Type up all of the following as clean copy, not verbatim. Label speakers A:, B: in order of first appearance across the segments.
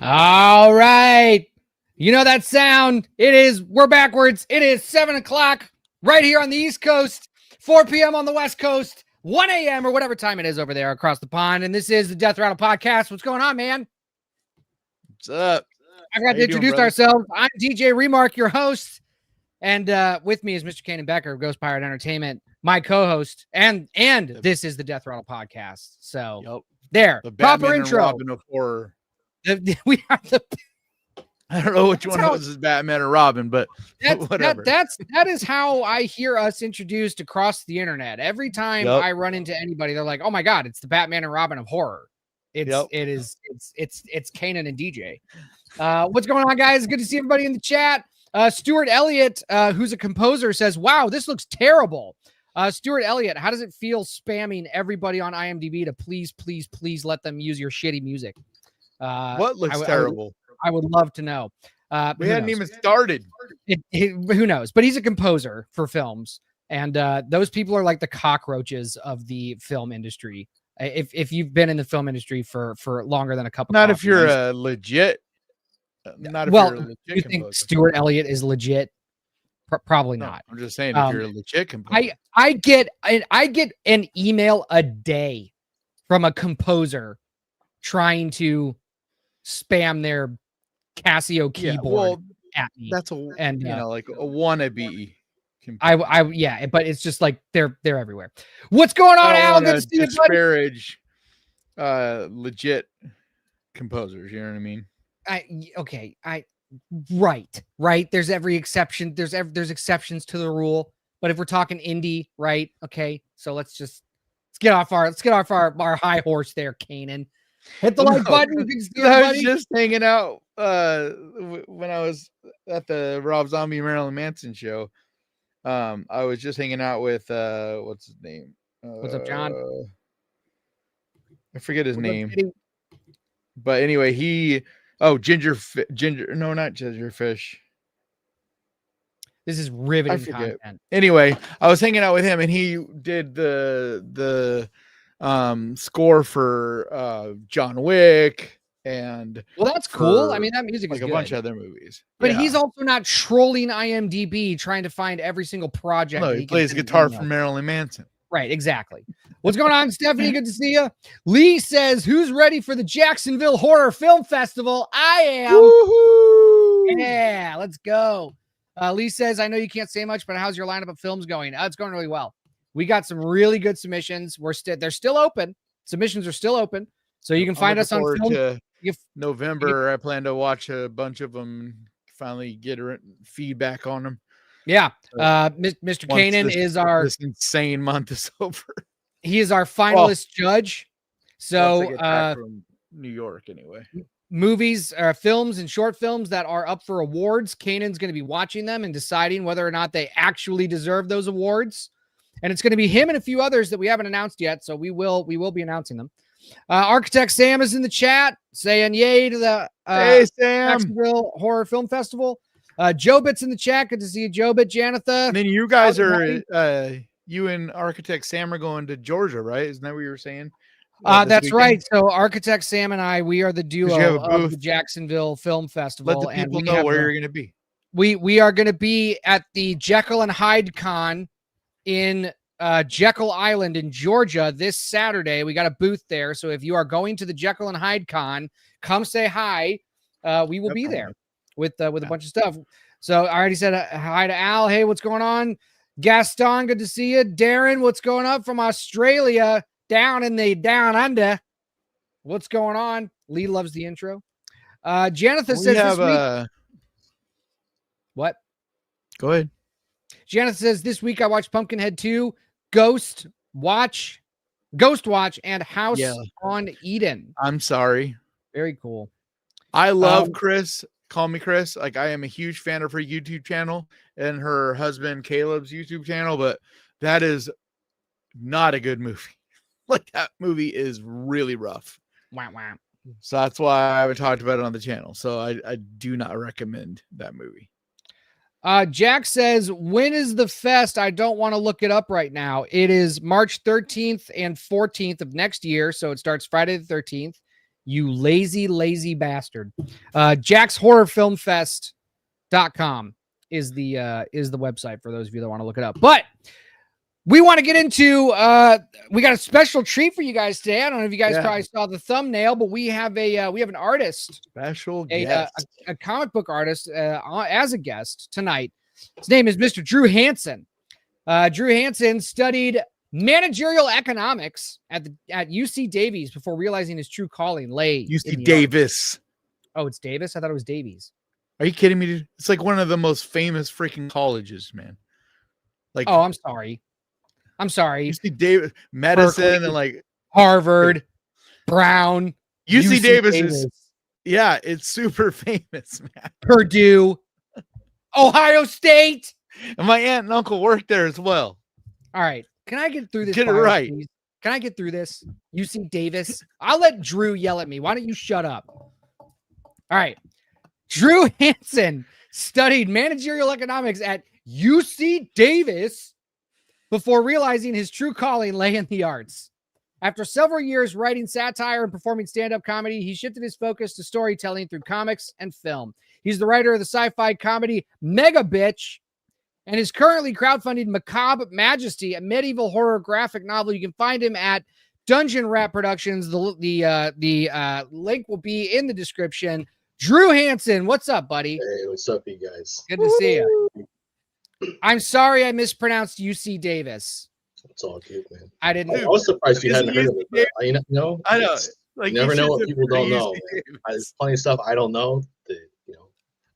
A: All right. You know that sound? We're backwards. It is 7 o'clock right here on the East Coast, 4 p.m. on the West Coast, 1 a.m. or whatever time it is over there across the pond. And this is the Death Rattle Podcast. What's going on, man?
B: What's up?
A: I forgot to introduce ourselves. I'm DJ Remark, your host. And with me is Mr. Kanan Becker of Ghost Pirate Entertainment, my co-host. And this is the Death Rattle Podcast. So there,
B: the
A: proper
B: Batman
A: intro.
B: And Robin of horror.
A: We are the...
B: I don't know which one of us is Batman or Robin, but whatever.
A: That is how I hear us introduced across the internet. Every time I run into anybody, they're like, "Oh my god, it's the Batman and Robin of horror." It's Kanan and DJ. What's going on, guys? Good to see everybody in the chat. Stuart Elliott, who's a composer, says, "Wow, this looks terrible." Stuart Elliott, how does it feel spamming everybody on IMDb to please let them use your shitty music?
B: What looks terrible?
A: I would love to know.
B: We hadn't even started.
A: Who knows? But he's a composer for films, and those people are like the cockroaches of the film industry. If you've been in the film industry for longer than a couple,
B: not if you're a legit. Not if you're a legit
A: you think Stuart Elliott is legit? Probably not.
B: I'm just saying if you're a legit composer.
A: I get an email a day from a composer trying to spam their Casio keyboard at me.
B: That's like a wannabe.
A: But it's just like they're everywhere. What's going on, Al? Good to see you,
B: disparage legit composers. You know what I mean? Right. There's every exception. There's exceptions to the rule. But if we're talking indie, right? Okay, so let's get off our high horse there, Kanan. Hit the like button. I was just hanging out when I was at the Rob Zombie Marilyn Manson show. I was just hanging out with what's his name?
A: What's up, John?
B: I forget his name. But anyway, not Gingerfish.
A: This is riveting content.
B: Anyway, I was hanging out with him, and he did the score for John Wick, and
A: that's cool. I mean, that music is
B: like a bunch of other movies,
A: but he's also not trolling IMDb trying to find every single project.
B: No, he plays guitar for Marilyn Manson.
A: Right, exactly. What's going on, Stephanie? Good to see you. Lee says, "Who's ready for the Jacksonville Horror Film Festival?" I am.
B: Woo-hoo!
A: Yeah, let's go. Lee says, "I know you can't say much, but how's your lineup of films going?" It's going really well. We got some really good submissions. They're still open. Submissions are still open. So you can find us on film.
B: November. I plan to watch a bunch of them, finally get feedback on them.
A: Yeah. Mr. Kanan is this
B: insane month is over.
A: He is our finalist judge. So
B: from New York anyway.
A: Movies, films and short films that are up for awards. Kanan's going to be watching them and deciding whether or not they actually deserve those awards. And it's going to be him and a few others that we haven't announced yet. So we will be announcing them. Architect Sam is in the chat saying yay to the Jacksonville Horror Film Festival. Jobit's in the chat. Good to see you, Jobit. Janatha.
B: And then you guys you and Architect Sam are going to Georgia, right? Isn't that what you were saying?
A: That's right. So Architect Sam and we are the duo of the Jacksonville Film Festival.
B: Let the people know where you're going to be.
A: We are going to be at the Jekyll and Hyde Con in Jekyll Island in Georgia this Saturday. We got a booth there. So if you are going to the Jekyll and Hyde Con, come say hi. We will be there with a bunch of stuff. So I already said hi to Al. Hey, what's going on? Gaston, good to see you. Darren, what's going up from Australia? Down in the down under. What's going on? Lee loves the intro. Janatha says this week. What?
B: Go ahead.
A: Janatha says this week I watched Pumpkinhead 2, Ghost Watch, and House on Eden.
B: I'm sorry.
A: Very cool.
B: I love Chris. Call me Chris. Like, I am a huge fan of her YouTube channel and her husband Caleb's YouTube channel, but that is not a good movie. Like, that movie is really rough.
A: Wow.
B: So that's why I haven't talked about it on the channel. So I do not recommend that movie.
A: Jack says, when is the fest? I don't want to look it up right now. It is March 13th and 14th of next year. So it starts Friday the 13th You lazy bastard. JacksHorrorFilmFest.com is the website for those of you that want to look it up. But we want to get into we got a special treat for you guys today. I don't know if you guys probably saw the thumbnail, but we have an artist,
B: special guest,
A: a comic book artist as a guest tonight. His name is Mr. Drew Hanson. Drew Hanson studied managerial economics at UC Davies before realizing his true calling lay
B: UC Davis.
A: Oh, it's Davis? I thought it was Davies.
B: Are you kidding me, dude? It's like one of the most famous freaking colleges, man. Like,
A: oh, I'm sorry.
B: UC Davis, medicine, Berkeley, and like
A: Harvard, Brown.
B: UC Davis is, yeah, it's super famous, man.
A: Purdue, Ohio State.
B: And my aunt and uncle worked there as well.
A: All right. Can I get through this?
B: Get it right.
A: Please? Can I get through this? UC Davis. I'll let Drew yell at me. Why don't you shut up? All right. Drew Hanson studied managerial economics at UC Davis before realizing his true calling lay in the arts. After several years writing satire and performing stand-up comedy, he shifted his focus to storytelling through comics and film. He's the writer of the sci-fi comedy Mega Bitch and is currently crowdfunding Macabre Majesty, a medieval horror graphic novel. You can find him at Dungeon Rat Productions. The link will be in the description. Drew Hanson, what's up, buddy?
C: Hey, what's up, you guys?
A: Good to see you. I'm sorry I mispronounced UC Davis.
C: It's all good, man.
A: I didn't.
C: I was surprised you hadn't heard of it. But I know.
B: I know.
C: Like, you never know what people don't know. There's plenty of stuff I don't know. That,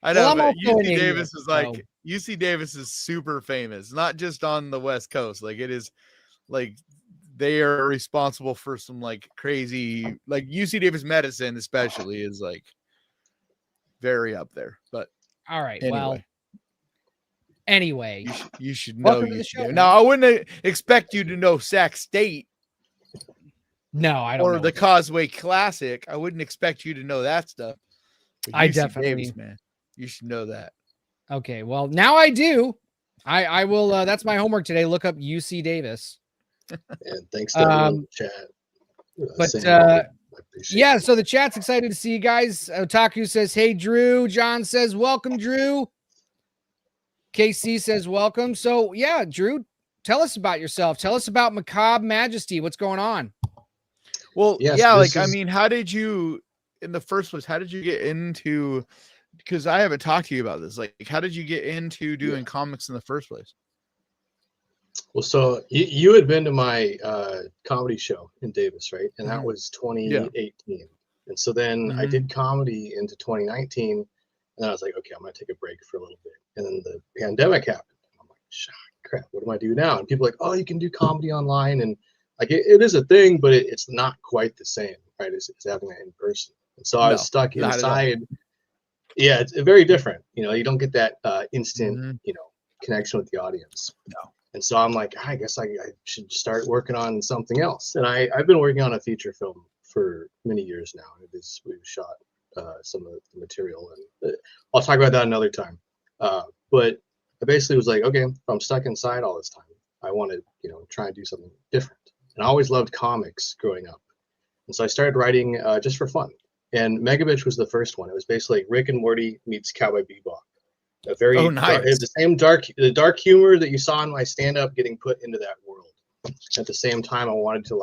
B: I know. Well, but UC Davis is like UC Davis is super famous, not just on the West Coast. Like it is, like they are responsible for some like crazy, like UC Davis medicine, especially is like very up there. But
A: all right,
B: anyway.
A: Well. Anyway,
B: you should know. Now, I wouldn't expect you to know Sac State.
A: No, I don't.
B: Or the Causeway Classic. I wouldn't expect you to know that stuff.
A: I definitely,
B: Davis, man. You should know that.
A: Okay, well, now I do. I will. That's my homework today. Look up UC Davis.
C: And thanks to the chat.
A: But yeah, so the chat's excited to see you guys. Otaku says, "Hey, Drew." John says, "Welcome, Drew." KC says, welcome. So, yeah, Drew, tell us about yourself. Tell us about Macabre Majesty. What's going on?
B: Well, yeah, like, I mean, how did you, in the first place, how did you get into, because I haven't talked to you about this, like, how did you get into doing comics in the first place?
C: Well, so you had been to my comedy show in Davis, right? And that was 2018. Yeah. And so then I did comedy into 2019. And I was like, okay, I'm going to take a break for a little bit. And then the pandemic happened. I'm like, crap, what do I do now? And people are like, oh, you can do comedy online. And like, it is a thing, but it's not quite the same, right? As having it in person. And so I was stuck inside. Yeah, it's very different. You don't get that instant, connection with the audience.
B: No.
C: And so I'm like, I guess I should start working on something else. And I've been working on a feature film for many years now. We've shot some of the material, and I'll talk about that another time. But I basically was like, okay, if I'm stuck inside all this time, I want to, try and do something different. And I always loved comics growing up, and so I started writing just for fun. And Mega Bitch was the first one. It was basically like Rick and Morty meets Cowboy Bebop. A very
B: nice.
C: It's the same the dark humor that you saw in my stand-up getting put into that world. At the same time, I wanted to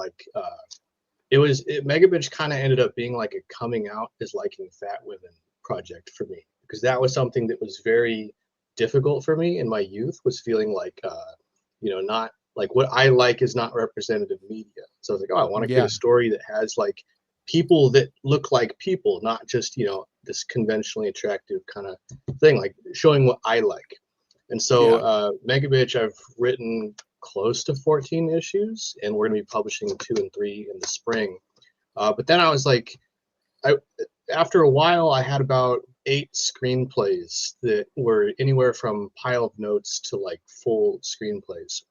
C: Mega Bitch kind of ended up being like a coming out as liking fat women project for me, because that was something that was very difficult for me in my youth, was feeling like, not like what I like is not representative media. So I was like, oh, I want to get a story that has like people that look like people, not just, this conventionally attractive kind of thing, like showing what I like. And so Mega Bitch, I've written close to 14 issues, and we're going to be publishing 2 and 3 in the spring. But then I was like, after a while, I had about 8 screenplays that were anywhere from pile of notes to like full screenplays.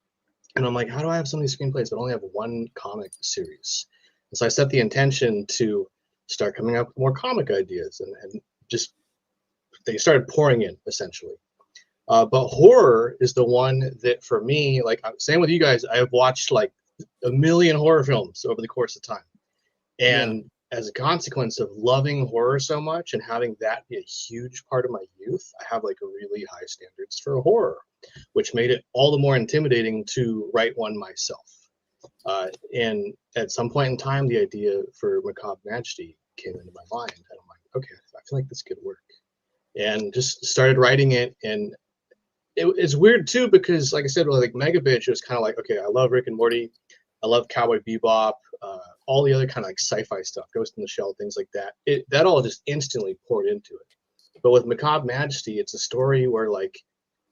C: And I'm like, how do I have so many screenplays but only have one comic series? And so I set the intention to start coming up with more comic ideas, and just they started pouring in essentially. But horror is the one that for me, like same with you guys, I have watched like a million horror films over the course of time. And as a consequence of loving horror so much and having that be a huge part of my youth, I have like a really high standards for horror, which made it all the more intimidating to write one myself. And at some point in time, the idea for Macabre Majesty came into my mind, and I'm like, okay, I feel like this could work, and just started writing it. And it's weird too, because like I said, like Mega Bitch was kind of like, okay, I love Rick and Morty, I love Cowboy Bebop, all the other kind of like sci-fi stuff, Ghost in the Shell, things like that. That all just instantly poured into it. But with Macabre Majesty, it's a story where like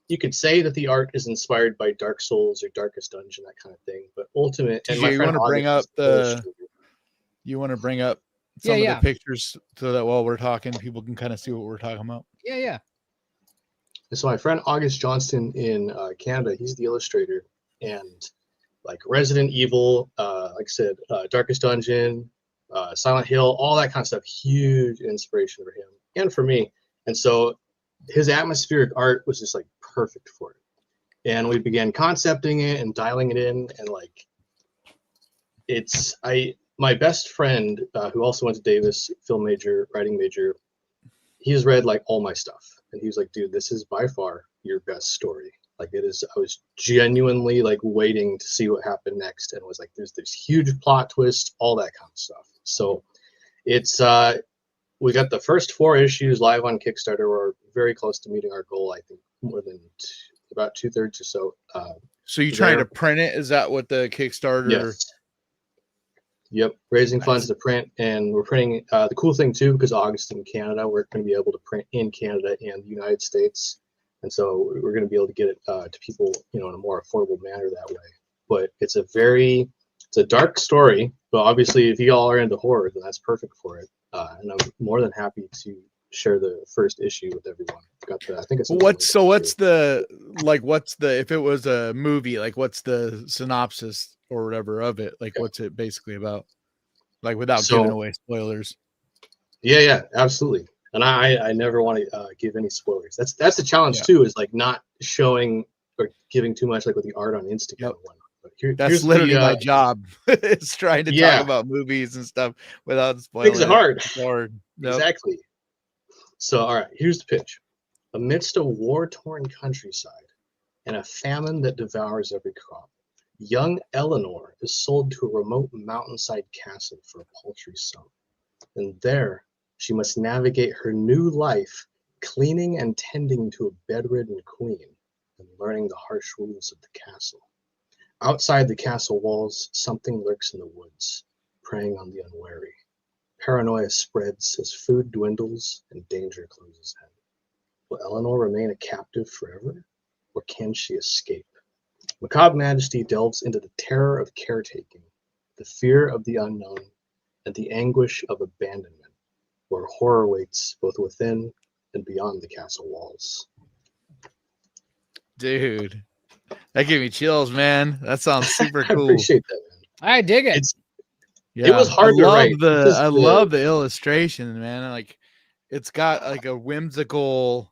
C: you could say that the art is inspired by Dark Souls or Darkest Dungeon, that kind of thing. But ultimate, and
B: you want to bring up some of the pictures so that while we're talking, people can kind of see what we're talking about.
A: Yeah.
C: So my friend August Johnston in Canada, he's the illustrator, and like Resident Evil, like I said, Darkest Dungeon, Silent Hill, all that kind of stuff, huge inspiration for him and for me. And so his atmospheric art was just like perfect for it. And we began concepting it and dialing it in, and like my best friend who also went to Davis, film major, writing major, he has read like all my stuff, and he was like, dude, this is by far your best story. Like it is. I was genuinely like waiting to see what happened next, and was like, there's this huge plot twist, all that kind of stuff. So it's we got the first 4 issues live on Kickstarter. We're very close to meeting our goal. I think more than about 2/3 or so.
B: So you trying to print it? Is that what the Kickstarter?
C: Yes. Yep, raising funds to print, and we're printing. The cool thing too, because August in Canada, we're going to be able to print in Canada and the United States, and so we're going to be able to get it to people, in a more affordable manner that way. But it's a dark story, but obviously, if you all are into horror, then that's perfect for it. And I'm more than happy to share the first issue with everyone. I think it's if it was a movie, like what's the synopsis or whatever of it? Like, what's it basically about? Like, without giving away spoilers. Yeah, absolutely. And I never want to give any spoilers. That's the challenge too, is like not showing or giving too much, like with the art on Instagram and whatnot. But
B: that's literally my job. It's trying to talk about movies and stuff without spoilers.
C: Things are hard.
B: It's hard. Yep.
C: Exactly. So, all right, here's the pitch. Amidst a war-torn countryside and a famine that devours every crop, young Eleanor is sold to a remote mountainside castle for a paltry sum. And there, she must navigate her new life, cleaning and tending to a bedridden queen and learning the harsh rules of the castle. Outside the castle walls, something lurks in the woods, preying on the unwary. Paranoia spreads as food dwindles and danger closes in. Will Eleanor remain a captive forever, or can she escape? Macabre Majesty delves into the terror of caretaking, the fear of the unknown, and the anguish of abandonment, where horror waits both within and beyond the castle walls.
B: Dude, that gave me chills, man. That sounds super cool.
C: I appreciate that, man.
A: I dig it.
C: It was hard to write.
B: I love the illustration, man. Like, it's got like a whimsical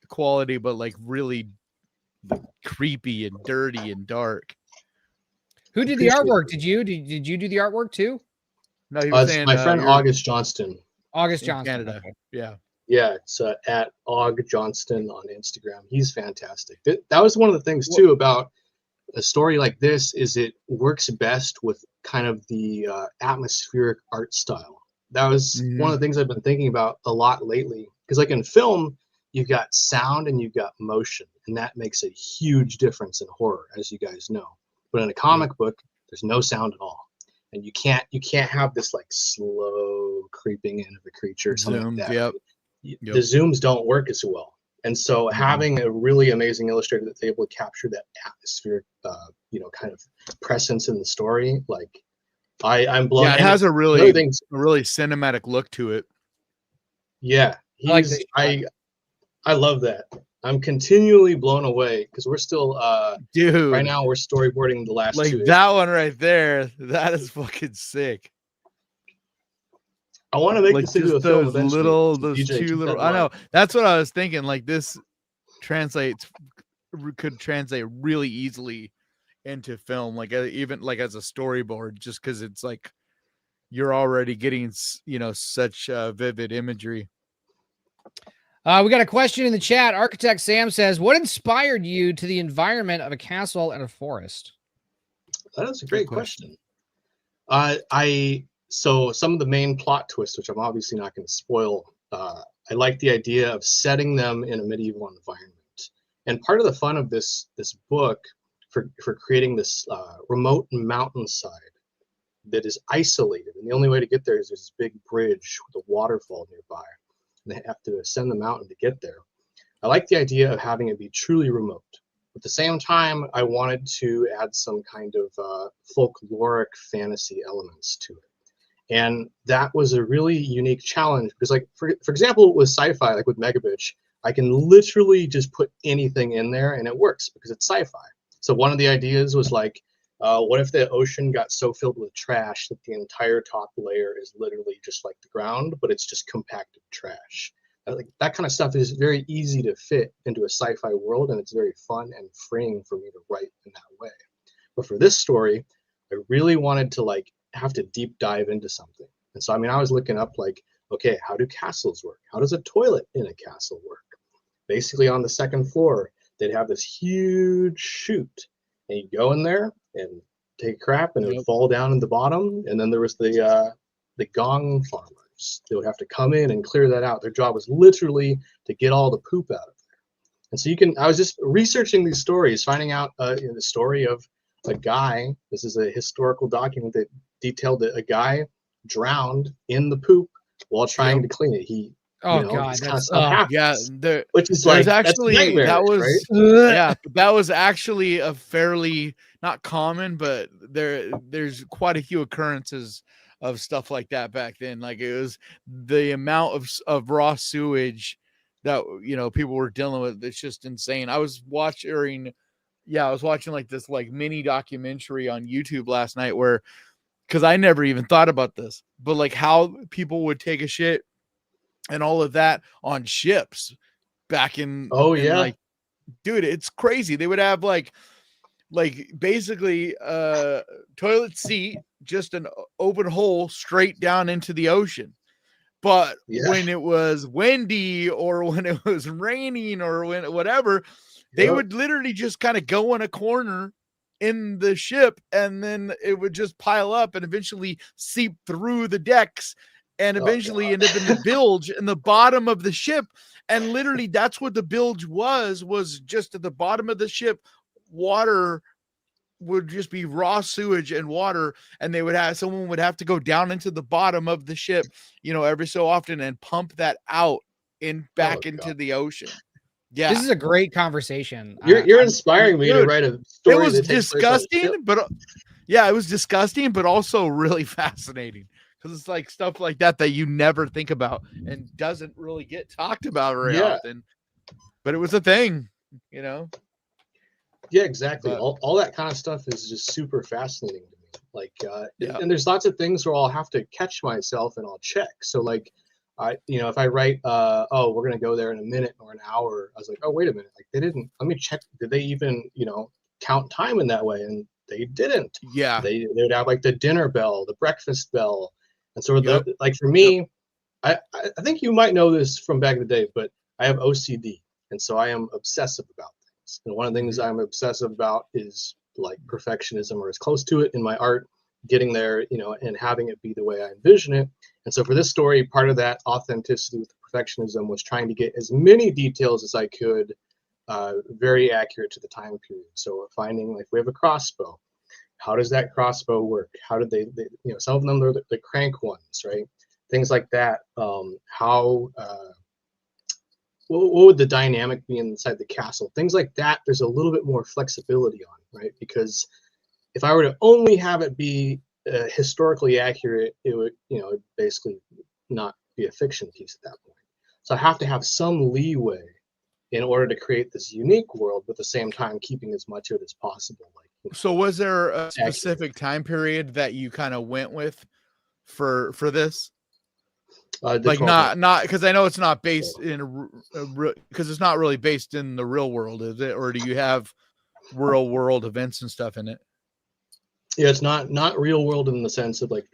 B: quality, but like really creepy and dirty and dark.
A: Who did the artwork? Did you do the artwork too?
B: No, he was saying,
C: my friend August Johnston.
A: August Johnston,
B: Canada. Okay.
C: Yeah, it's at Aug Johnston on Instagram. He's fantastic. That was one of the things too about a story like this, is it works best with kind of the atmospheric art style. That was one of the things I've been thinking about a lot lately, because like in film, you've got sound and you've got motion, and that makes a huge difference in horror, as you guys know. But in a comic book, there's no sound at all, and you can't have this like slow creeping in of a creature or something like that. The zooms don't work as well. And so having a really amazing illustrator that's able to capture that atmospheric, kind of presence in the story, like I'm blown.
B: Yeah, it has a really cinematic look to it.
C: Yeah, I love that. I'm continually blown away because we're still,
B: dude.
C: Right now we're storyboarding the last two.
B: That one right there. That is fucking sick.
C: I want to make this into a film eventually.
B: Those two little. I know. That's what I was thinking. Like, this could translate really easily into film. Like, even like as a storyboard, just because it's like you're already getting, such vivid imagery.
A: We got a question in the chat. Architect Sam says, what inspired you to the environment of a castle and a forest?
C: That is a great question. So some of the main plot twists, which I'm obviously not going to spoil, I like the idea of setting them in a medieval environment. And part of the fun of this book for creating this remote mountainside that is isolated, and the only way to get there is this big bridge with a waterfall nearby, and they have to ascend the mountain to get there. I like the idea of having it be truly remote. At the same time, I wanted to add some kind of folkloric fantasy elements to it. And that was a really unique challenge because, like, for example, with sci-fi, like with Megabitch, I can literally just put anything in there and it works because it's sci-fi. So one of the ideas was like, what if the ocean got so filled with trash that the entire top layer is literally just like the ground, but it's just compacted trash? Like, that kind of stuff is very easy to fit into a sci-fi world, and it's very fun and freeing for me to write in that way. But for this story, I really wanted to like have to deep dive into something. And so, I mean, I was looking up like, okay, how do castles work? How does a toilet in a castle work? Basically, on the second floor, they'd have this huge chute, and you go in there and take a crap, and it would fall down in the bottom. And then there was the gong farmers. They would have to come in and clear that out. Their job was literally to get all the poop out of there. And so I was just researching these stories, finding out the story of a guy. This is a historical document that detailed that a guy drowned in the poop while trying to clean it.
A: God,
C: this kind of stuff happens.
B: Yeah,
C: which is like
B: actually
C: that was
B: right? Yeah, that was actually a fairly not common, but there's quite a few occurrences of stuff like that back then. Like, it was the amount of raw sewage that people were dealing with. It's just insane. I was watching like this like mini documentary on YouTube last night because I never even thought about this, but like how people would take a shit and all of that on ships back in. Like, dude, it's crazy. They would have like basically a toilet seat, just an open hole straight down into the ocean. But when it was windy or when it was raining or whatever, they would literally just kind of go in a corner in the ship, and then it would just pile up and eventually seep through the decks and eventually end up in the bilge in the bottom of the ship. And literally that's what the bilge was just at the bottom of the ship. Water would just be raw sewage and water, and someone would have to go down into the bottom of the ship, every so often and pump that out back into the ocean. Yeah,
A: this is a great conversation.
C: You're inspiring me to write a story.
B: It was disgusting, but it was disgusting, but also really fascinating because it's like stuff like that you never think about and doesn't really get talked about very often. But it was a thing,
C: Yeah, exactly. All that kind of stuff is just super fascinating to me. Like, and there's lots of things where I'll have to catch myself and I'll check. So like, if I write, we're going to go there in a minute or an hour, I was like, oh, wait a minute. Like, let me check. Did they even, count time in that way? And they didn't.
B: Yeah.
C: They would have like the dinner bell, the breakfast bell. And so like for me, I think you might know this from back in the day, but I have OCD. And so I am obsessive about things. And one of the things I'm obsessive about is like perfectionism, or as close to it in my art, getting there, and having it be the way I envision it. And so for this story, part of that authenticity with the perfectionism was trying to get as many details as I could, very accurate to the time period. So finding, like, we have a crossbow. How does that crossbow work? How did they some of them are the crank ones, right? Things like that. What would the dynamic be inside the castle? Things like that. There's a little bit more flexibility on, right? Because if I were to only have it be historically accurate, it would, basically not be a fiction piece at that point. So I have to have some leeway in order to create this unique world, but at the same time keeping as much of it as possible. Like,
B: so was there a specific time period that you kind of went with for this? Like not because I know it's not based in because it's not really based in the real world, is it? Or do you have real world events and stuff in it?
C: Yeah, it's not real world in the sense of like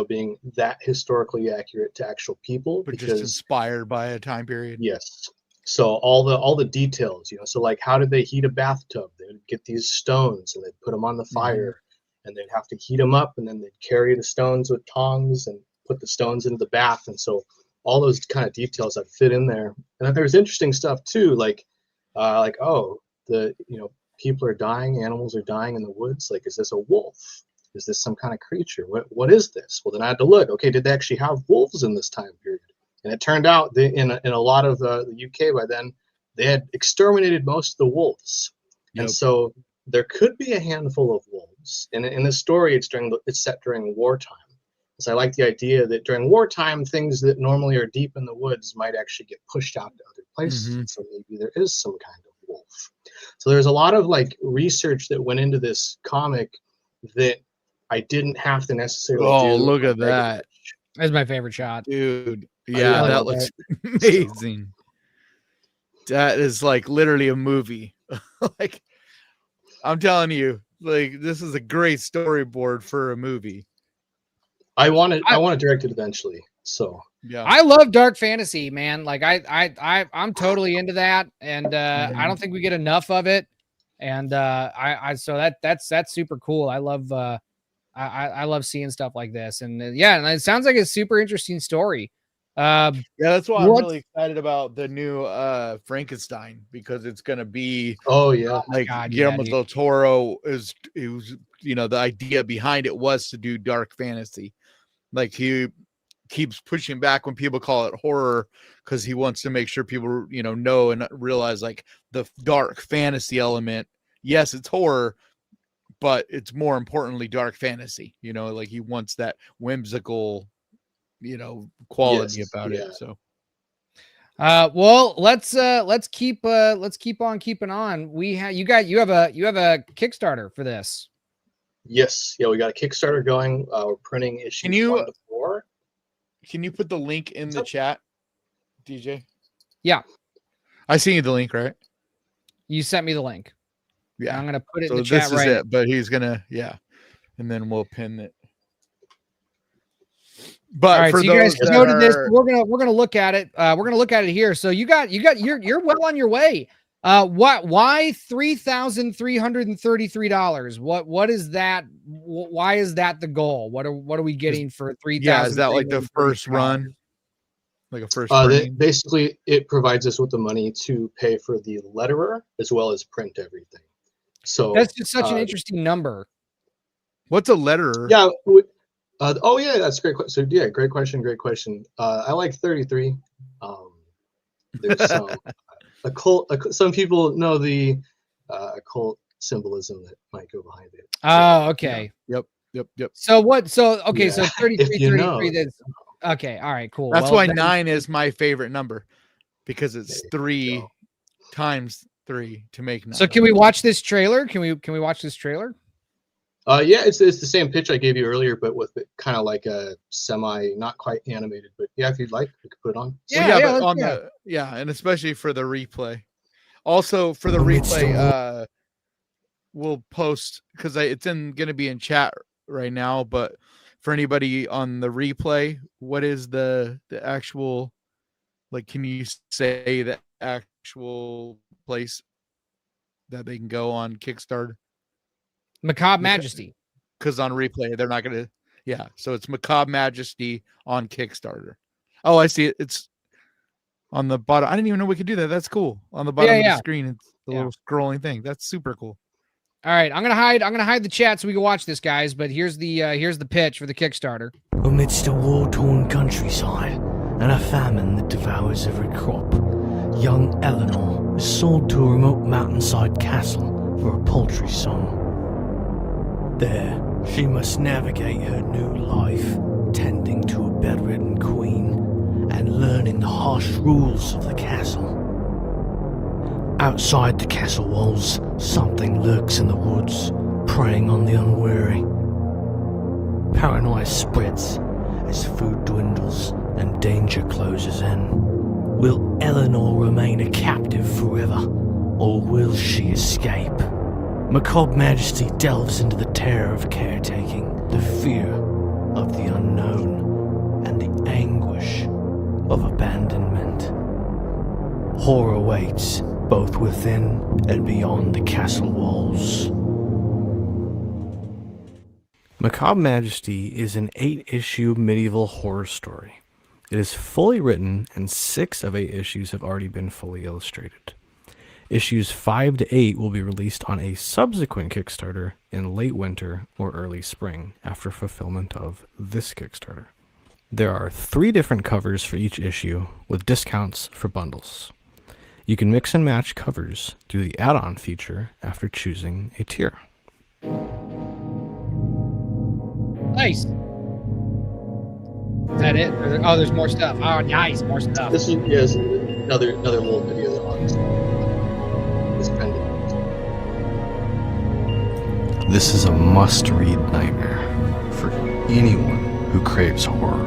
C: being that historically accurate to actual people,
B: but just inspired by a time period.
C: Yes. So all the details, so like, how did they heat a bathtub? They would get these stones and they'd put them on the fire, and they'd have to heat them up, and then they'd carry the stones with tongs and put the stones into the bath. And so all those kind of details that fit in there. And then there's interesting stuff too, like people are dying, animals are dying in the woods. Like, is this a wolf? Is this some kind of creature? What is this? Well, then I had to look. Okay, did they actually have wolves in this time period? And it turned out that in a lot of the UK by then, they had exterminated most of the wolves. Yep. And so there could be a handful of wolves. And in this story, it's set during wartime. So I like the idea that during wartime, things that normally are deep in the woods might actually get pushed out to other places. So maybe there is some kind of wolf. So there's a lot of like research that went into this comic that I didn't have to necessarily do.
B: Oh, look at that.
A: That's my favorite shot.
B: Dude. Yeah, that looks amazing. That is like literally a movie. Like, I'm telling you, like, this is a great storyboard for a movie.
C: I want to direct it eventually. So
A: yeah, I love dark fantasy, man. Like I'm totally into that, and I don't think we get enough of it. And so that's super cool. I love I love seeing stuff like this, and and it sounds like a super interesting story.
B: That's why I'm really excited about the new Frankenstein, because it's gonna be like Guillermo del Toro the idea behind it was to do dark fantasy. Like, he keeps pushing back when people call it horror, because he wants to make sure people know and realize like the dark fantasy element. Yes, it's horror, but it's more importantly dark fantasy. Like, he wants that whimsical quality about it. So
C: well,
A: let's keep on keeping on. You have a Kickstarter for this.
C: Yes, we got a Kickstarter going. We're printing issues 1 to 4.
B: Can you put the link in the chat, DJ?
A: Yeah,
B: I see the link, right?
A: You sent me the link.
B: Yeah,
A: I'm gonna put it in the chat.
B: This is it, but he's gonna and then we'll pin it. But
A: right,
B: for
A: so you guys can go to this. We're gonna look at it. We're gonna look at it here. So you're well on your way. Why $3,333? What is that? Why is that the goal? What are we getting for $3,000?
B: Yeah, is that like the first run? Like a first
C: basically it provides us with the money to pay for the letterer as well as print everything. So
A: that's just such an interesting number.
B: What's a letterer?
C: Yeah. That's a great question. So great question. I like 33. There's some occult. Some people know the occult symbolism that might go behind it.
A: Oh, okay.
B: Yep.
A: So what? So 33. That's okay. All right. Cool.
B: That's why 9 is my favorite number, because it's 3 times 3 to make 9.
A: So can we watch this trailer? Can we watch this trailer?
C: It's the same pitch I gave you earlier, but with it kind of like a not quite animated, but if you'd like, we could put it on.
B: And especially for the replay. Also for the replay, we'll post, because it's going to be in chat right now, but for anybody on the replay, what is the actual, like, can you say the actual place that they can go on Kickstarter?
A: Macabre Majesty.
B: Because on replay, they're not going to. Yeah. So it's Macabre Majesty on Kickstarter. Oh, I see it. It's on the bottom. I didn't even know we could do that. That's cool. On the bottom of the screen, it's the little scrolling thing. That's super cool.
A: All right. I'm going to hide the chat so we can watch this, guys. But here's the pitch for the Kickstarter.
D: Amidst a war-torn countryside and a famine that devours every crop, young Eleanor is sold to a remote mountainside castle for a paltry sum. There, she must navigate her new life, tending to a bedridden queen and learning the harsh rules of the castle. Outside the castle walls, something lurks in the woods, preying on the unwary. Paranoia spreads as food dwindles and danger closes in. Will Eleanor remain a captive forever, or will she escape? Macabre Majesty delves into the terror of caretaking, the fear of the unknown and the anguish of abandonment. Horror waits both within and beyond the castle walls. Macabre Majesty is an 8-issue medieval horror story. It is fully written, and 6 of 8 issues have already been fully illustrated. Issues 5 to 8 will be released on a subsequent Kickstarter in late winter or early spring after fulfillment of this Kickstarter. There are 3 different covers for each issue with discounts for bundles. You can mix and match covers through the add-on feature after choosing a tier.
A: Nice. Is that it? Oh, there's more stuff. Oh, nice, more stuff.
C: This is another little video on this pending.
D: This is a must-read nightmare for anyone who craves horror.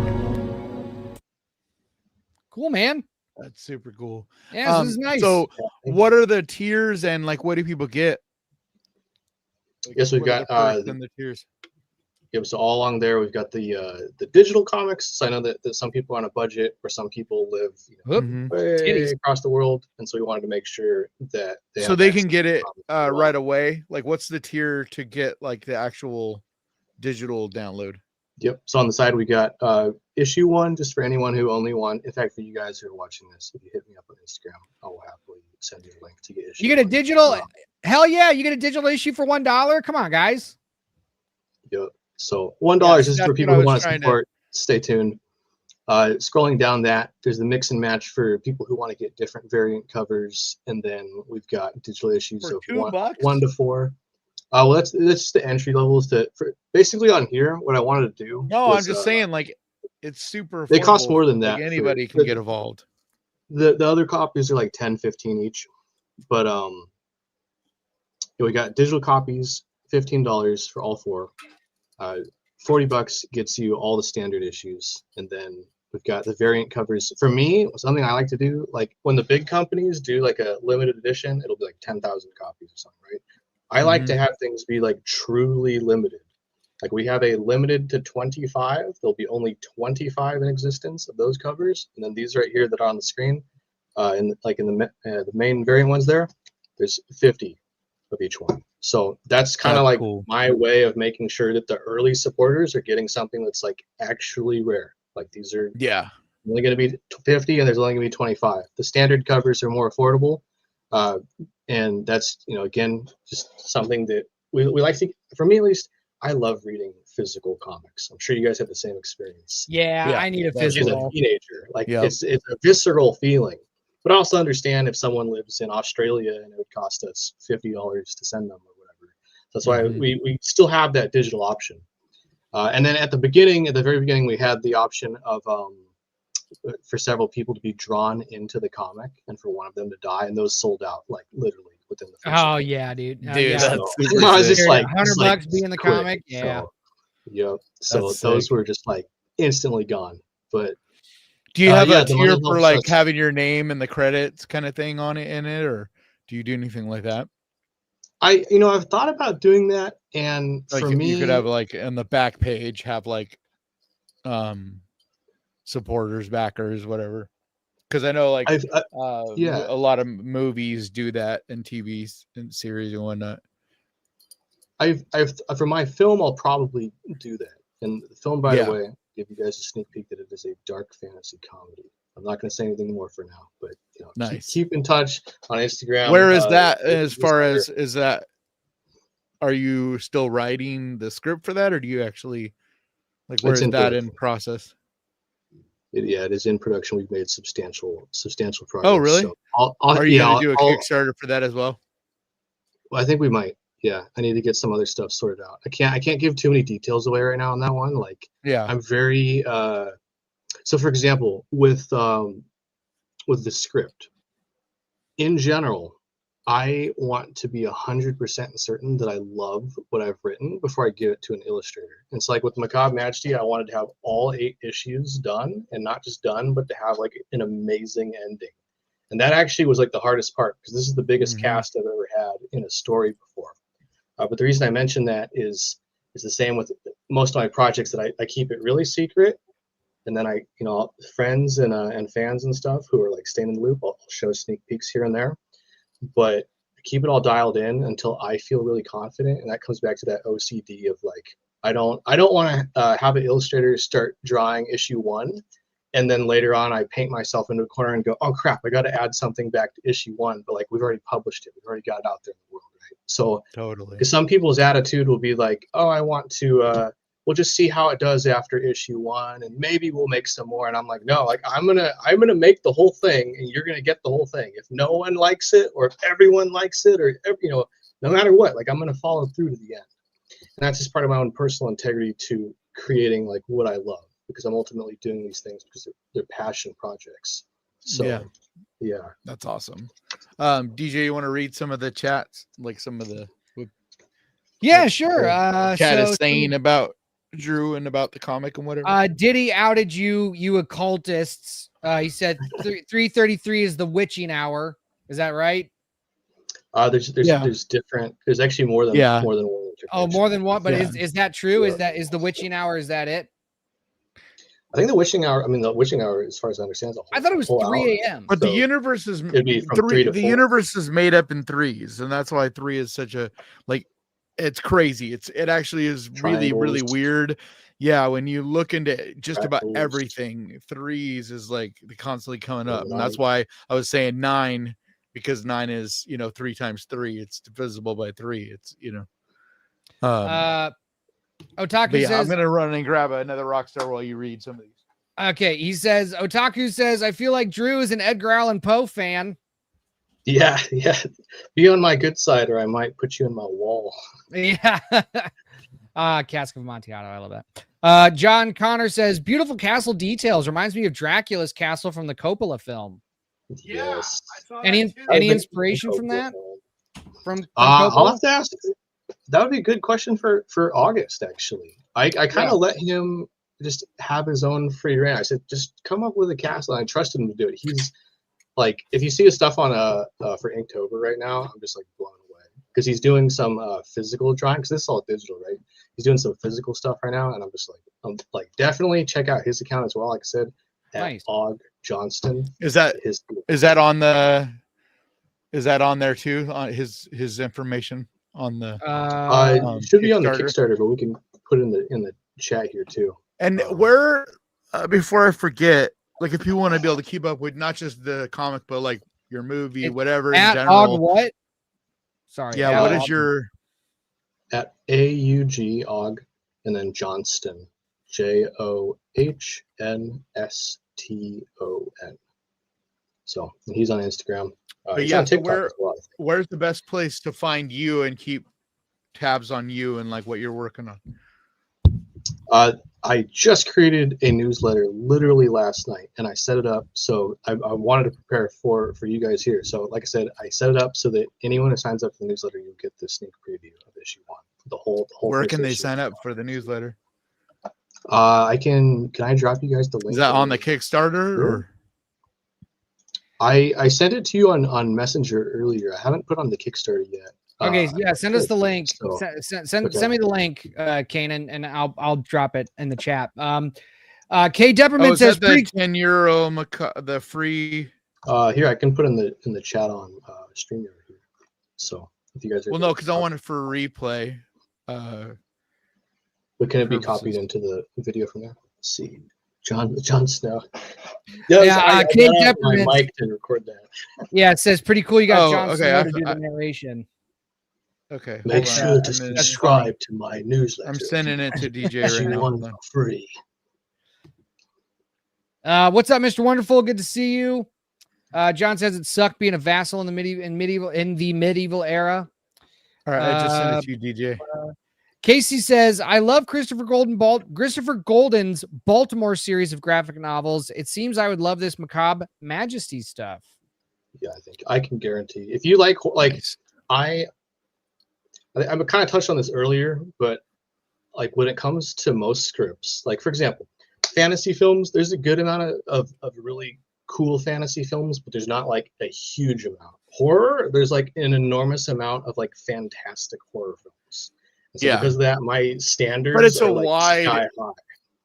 A: Cool, man.
B: That's super cool.
A: Yeah, this is nice.
B: So, what are the tiers and like what do people get?
C: Yes, we've got
B: the tiers.
C: Yep, so all along there we've got the digital comics. So I know that some people are on a budget, or some people live way across the world, and so we wanted to make sure that
B: they can get it right away. Like, what's the tier to get like the actual digital download?
C: Yep. So on the side we got issue 1, just for anyone who only want. In fact, for you guys who are watching this, if you hit me up on Instagram, I will happily send you a link to get issue.
A: You get a digital. Hell yeah! You get a digital issue for $1. Come on, guys.
C: Yep. So $1 is for people who want to support. Stay tuned. Scrolling down that, there's the mix and match for people who want to get different variant covers, and then we've got digital issues
B: for
C: of
B: $2?
C: 1 to 4. Well, that's just the entry levels. Basically on here, what I wanted to do.
B: No, I'm just saying, like, it's super.
C: They cost more than that.
B: Like, anybody can get involved.
C: The other copies are like 10, 15 each, but we got digital copies, $15 for all 4. $40 gets you all the standard issues, and then we've got the variant covers. For me, something I like to do, like when the big companies do like a limited edition, it'll be like 10,000 copies or something, right? I like to have things be like truly limited. Like we have a limited to 25. There'll be only 25 in existence of those covers, and then these right here that are on the screen, in the main variant ones there, there's 50 of each one. So that's kind of like cool. My way of making sure that the early supporters are getting something that's like actually rare. Like these are only going to be 50, and there's only going to be 25. The standard covers are more affordable, and that's again just something that we like to. For me at least, I love reading physical comics. I'm sure you guys have the same experience.
A: Yeah. I need a physical.
C: As a teenager, like it's a visceral feeling. But I also understand if someone lives in Australia and it would cost us $50 to send them or whatever. That's why we still have that digital option. And then at the very beginning, we had the option of for several people to be drawn into the comic and for one of them to die, and those sold out like literally within the first
A: Oh yeah, dude.
B: Dude,
C: I was just like
A: $100 be in the comic. Yeah.
C: So those were just like instantly gone. But
B: do you have a tier for like having your name and the credits kind of thing on it or do you do anything like that?
C: I've thought about doing that, and
B: like
C: for me,
B: you could have like on the back page have like supporters, backers, whatever. Because I know like a lot of movies do that in TVs and series and whatnot.
C: I've for my film, I'll probably do that. And the film, by the way, give you guys a sneak peek that it is a dark fantasy comedy. I'm not going to say anything more for now, but keep in touch on Instagram.
B: Where is that as far as is that? Are you still writing the script for that, or do you actually like where is that in process?
C: It is in production. We've made substantial progress.
B: Oh, really?
C: So
B: are you going to do a Kickstarter for that as well?
C: Well, I think we might. Yeah, I need to get some other stuff sorted out. I can't give too many details away right now on that one. Like, I'm very so for example, with the script, in general, I want to be 100% certain that I love what I've written before I give it to an illustrator. And so like with Macabre Majesty, I wanted to have all 8 issues done, and not just done, but to have like an amazing ending. And that actually was like the hardest part, because this is the biggest cast I've ever had in a story before. But the reason I mention that is It's the same with most of my projects that I keep it really secret. And then friends and fans and stuff who are like staying in the loop, I'll show sneak peeks here and there. But I keep it all dialed in until I feel really confident. And that comes back to that OCD of like, I don't want to have an illustrator start drawing issue 1. And then later on, I paint myself into a corner and go, oh crap, I got to add something back to issue 1. But like, we've already published it. We've already got it out there in the world, right? So
B: totally,
C: because some people's attitude will be like, oh, I want to, we'll just see how it does after issue 1, and maybe we'll make some more. And I'm like, no, like I'm gonna make the whole thing, and you're gonna get the whole thing. If no one likes it, or if everyone likes it, or no matter what, like I'm gonna follow through to the end. And that's just part of my own personal integrity to creating like what I love, because I'm ultimately doing these things because they're passion projects. So yeah,
B: that's awesome. DJ, you want to read some of the chats, like some of the
A: sure.
B: Chat is saying about Drew and about the comic and whatever.
A: Diddy outed you occultists. He said 3:33 is the witching hour. Is that right?
C: There's different. There's actually more than one.
A: Oh, more than one. But is that true? Yeah. Is the witching hour? Is that it?
C: I think the witching hour. I mean, the witching hour, as far as I understand,
A: I thought it was 3 a.m.
B: But the universe is the universe is made up in threes, and that's why 3 is such a like. It's crazy. It actually is really, really weird. Yeah, when you look into just about everything, 3s is like constantly coming up, and that's why I was saying 9, because 9 is 3 times 3. It's divisible by 3. It's
A: Otaku says,
B: I'm gonna run and grab another Rockstar while you read some of these.
A: Okay, he says, Otaku says, I feel like Drew is an Edgar Allan Poe fan.
C: Yeah. Be on my good side, or I might put you in my wall.
A: Yeah. Cask of Amontillado. I love that. John Connor says, beautiful castle details. Reminds me of Dracula's castle from the Coppola film.
C: Yes.
A: Any inspiration from that? From
C: I'll have to ask. That would be a good question for August, actually. I kind of let him just have his own free reign. I said, just come up with a castle. I trusted him to do it. He's like, if you see his stuff on for Inktober right now, I'm just like blown away, because he's doing some physical drawing, because this is all digital, right? He's doing some physical stuff right now, and I'm just like, definitely check out his account as well. Like I said, at Og Johnston.
B: Is that on there too? On his information on the
C: it should be on the Kickstarter, but we can put it in the chat here too.
B: And where before I forget, like if you want to be able to keep up with not just the comic, but like your movie, whatever in general.
A: Og what? Sorry.
B: Yeah, what is your
C: at AUG Og and then Johnston, JOHNSTON. So he's on Instagram.
B: But yeah, so where's the best place to find you and keep tabs on you and like what you're working on?
C: I just created a newsletter literally last night, and I set it up so I wanted to prepare for you guys here. So like I said, I set it up so that anyone who signs up for the newsletter, you'll get the sneak preview of issue 1. The whole.
B: Where can they sign up for the newsletter?
C: Can I drop you guys the link?
B: Is that on the Kickstarter or?
C: I sent it to you on Messenger earlier. I haven't put on the Kickstarter yet.
A: Okay, send us the link. So, send me the link, Kanan, and I'll drop it in the chat. K Depperman says
B: the €10 the free.
C: Here I can put in the chat on StreamYard here. So if you guys are
B: no, because I want it for replay.
C: But can it be copied into the video from there? Let's see. John Snow.
A: Yeah, K Depperman.
C: My mic to record that.
A: Yeah, it says pretty cool. You got John Snow to do the narration.
B: Okay.
C: Make sure to subscribe to my newsletter.
B: I'm sending it to DJ right now.
C: Free.
A: What's up, Mr. Wonderful? Good to see you. John says it sucked being a vassal in the medieval era.
B: All right, I just sent it to you, DJ.
A: Casey says, I love Christopher Golden's Baltimore series of graphic novels. It seems I would love this Macabre Majesty stuff.
C: Yeah, I think I can guarantee. If you like I kind of touched on this earlier, but like when it comes to most scripts, like for example, fantasy films, there's a good amount of really cool fantasy films, but there's not like a huge amount. Horror, there's like an enormous amount of like fantastic horror films. So because of that, my standards
B: but it's
C: are
B: a
C: like
B: wide,
C: sky high.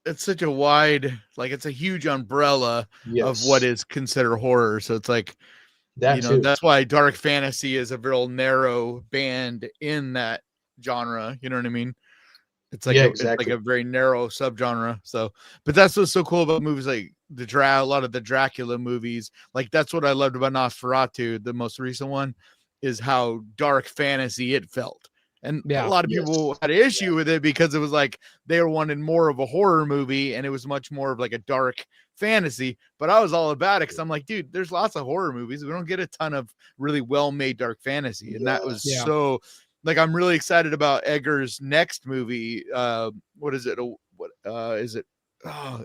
B: it's such a wide, like it's a huge umbrella of what is considered horror. So it's like,
C: that too.
B: That's why dark fantasy is a real narrow band in that genre. You know what I mean? It's like it's like a very narrow subgenre. So, but that's what's so cool about movies like a lot of the Dracula movies. Like that's what I loved about Nosferatu, the most recent one, is how dark fantasy it felt. And a lot of people had an issue with it because it was like they were wanting more of a horror movie and it was much more of like a dark fantasy. But I was all about it because I'm like, dude, there's lots of horror movies. We don't get a ton of really well-made dark fantasy. And that was so, like, I'm really excited about Eggers' next movie. What is it? What is it? Oh,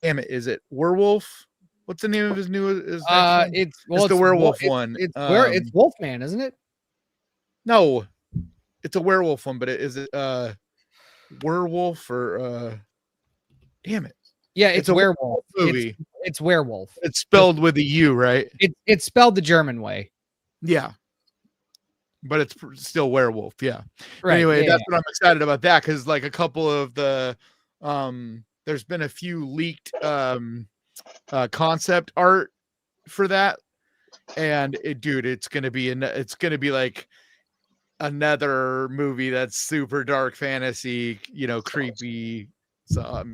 B: damn it. Is it Werewolf? What's the name of his new? It's the werewolf one.
A: It's Wolfman, isn't it?
B: No. It's a werewolf one, but is it werewolf or damn it?
A: Yeah, it's a werewolf movie. It's werewolf.
B: It's spelled with a U, right?
A: It's spelled the German way.
B: Yeah, but it's still werewolf. Yeah.
A: Right.
B: Anyway, that's what I'm excited about that because like a couple of the there's been a few leaked concept art for that, and it's gonna be like another movie that's super dark fantasy, creepy. So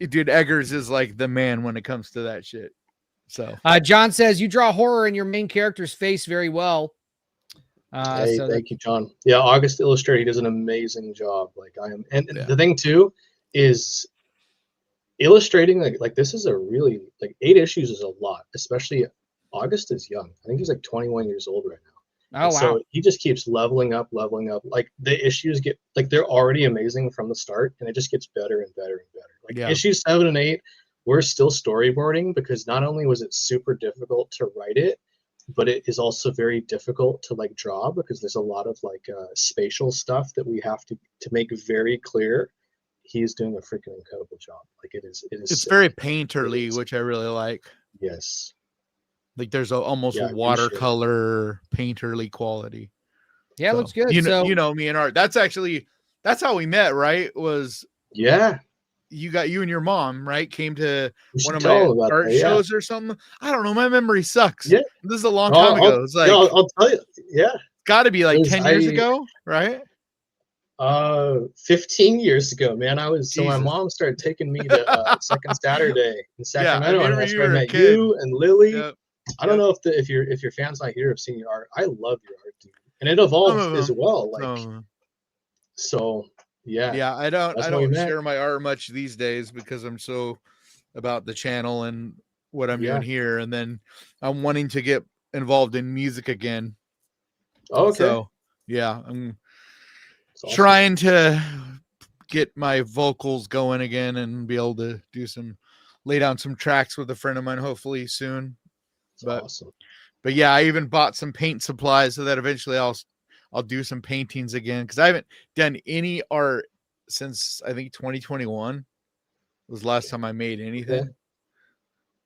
B: dude, Eggers is like the man when it comes to that shit. So
A: John says you draw horror in your main character's face very well.
C: Thank you, John. Yeah, August Illustrator, he does an amazing job. Like the thing too is illustrating like this is a really like 8 issues is a lot, especially August is young. I think he's like 21 years old right now.
A: Oh, wow.
C: So he just keeps leveling up. Like the issues get like they're already amazing from the start, and it just gets better and better and better. Like issues 7 and 8, we're still storyboarding because not only was it super difficult to write it, but it is also very difficult to like draw because there's a lot of like spatial stuff that we have to make very clear. He's doing a freaking incredible job. Like it is.
B: It's very painterly, which I really like.
C: Yes.
B: Like there's almost watercolor painterly quality.
A: Yeah, it looks good.
B: You know me and art. That's how we met, right? You and your mom, right? Came to one of my art shows or something. I don't know. My memory sucks. Yeah. This is a long time ago. It's like
C: I'll tell you. Yeah.
B: Got to be like 10 years ago, right?
C: 15 years ago, man. So my mom started taking me to Second Saturday in Sacramento, and that's where I met you and Lily. Yep. I don't know if your fans out here have seen your art. I love your art, dude, and it evolved as well. Like, so yeah.
B: Yeah, I don't share my art much these days because I'm so about the channel and what I'm doing here, and then I'm wanting to get involved in music again.
C: Okay.
B: So yeah, I'm trying to get my vocals going again and be able to lay down some tracks with a friend of mine, hopefully soon.
C: Awesome.
B: But yeah, I even bought some paint supplies so that eventually I'll do some paintings again because I haven't done any art since I think 2021 was the last time I made anything.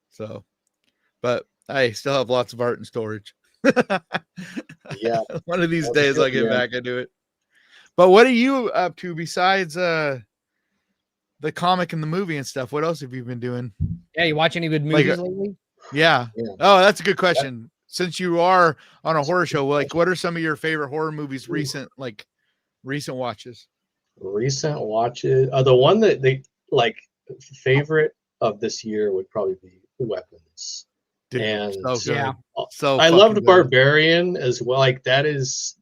B: So, but I still have lots of art in storage.
C: Yeah.
B: One of these days I'll get back into it. But what are you up to besides the comic and the movie and stuff? What else have you been doing?
A: Yeah, you watch any good movies lately?
B: Yeah. Oh, that's a good question. Yeah. Since you are on a horror show, like what are some of your favorite horror movies recent watches?
C: Recent watches. The one that they like favorite of this year would probably be Weapons.
B: Dude,
C: and
B: so
C: I loved Barbarian as well. Like that is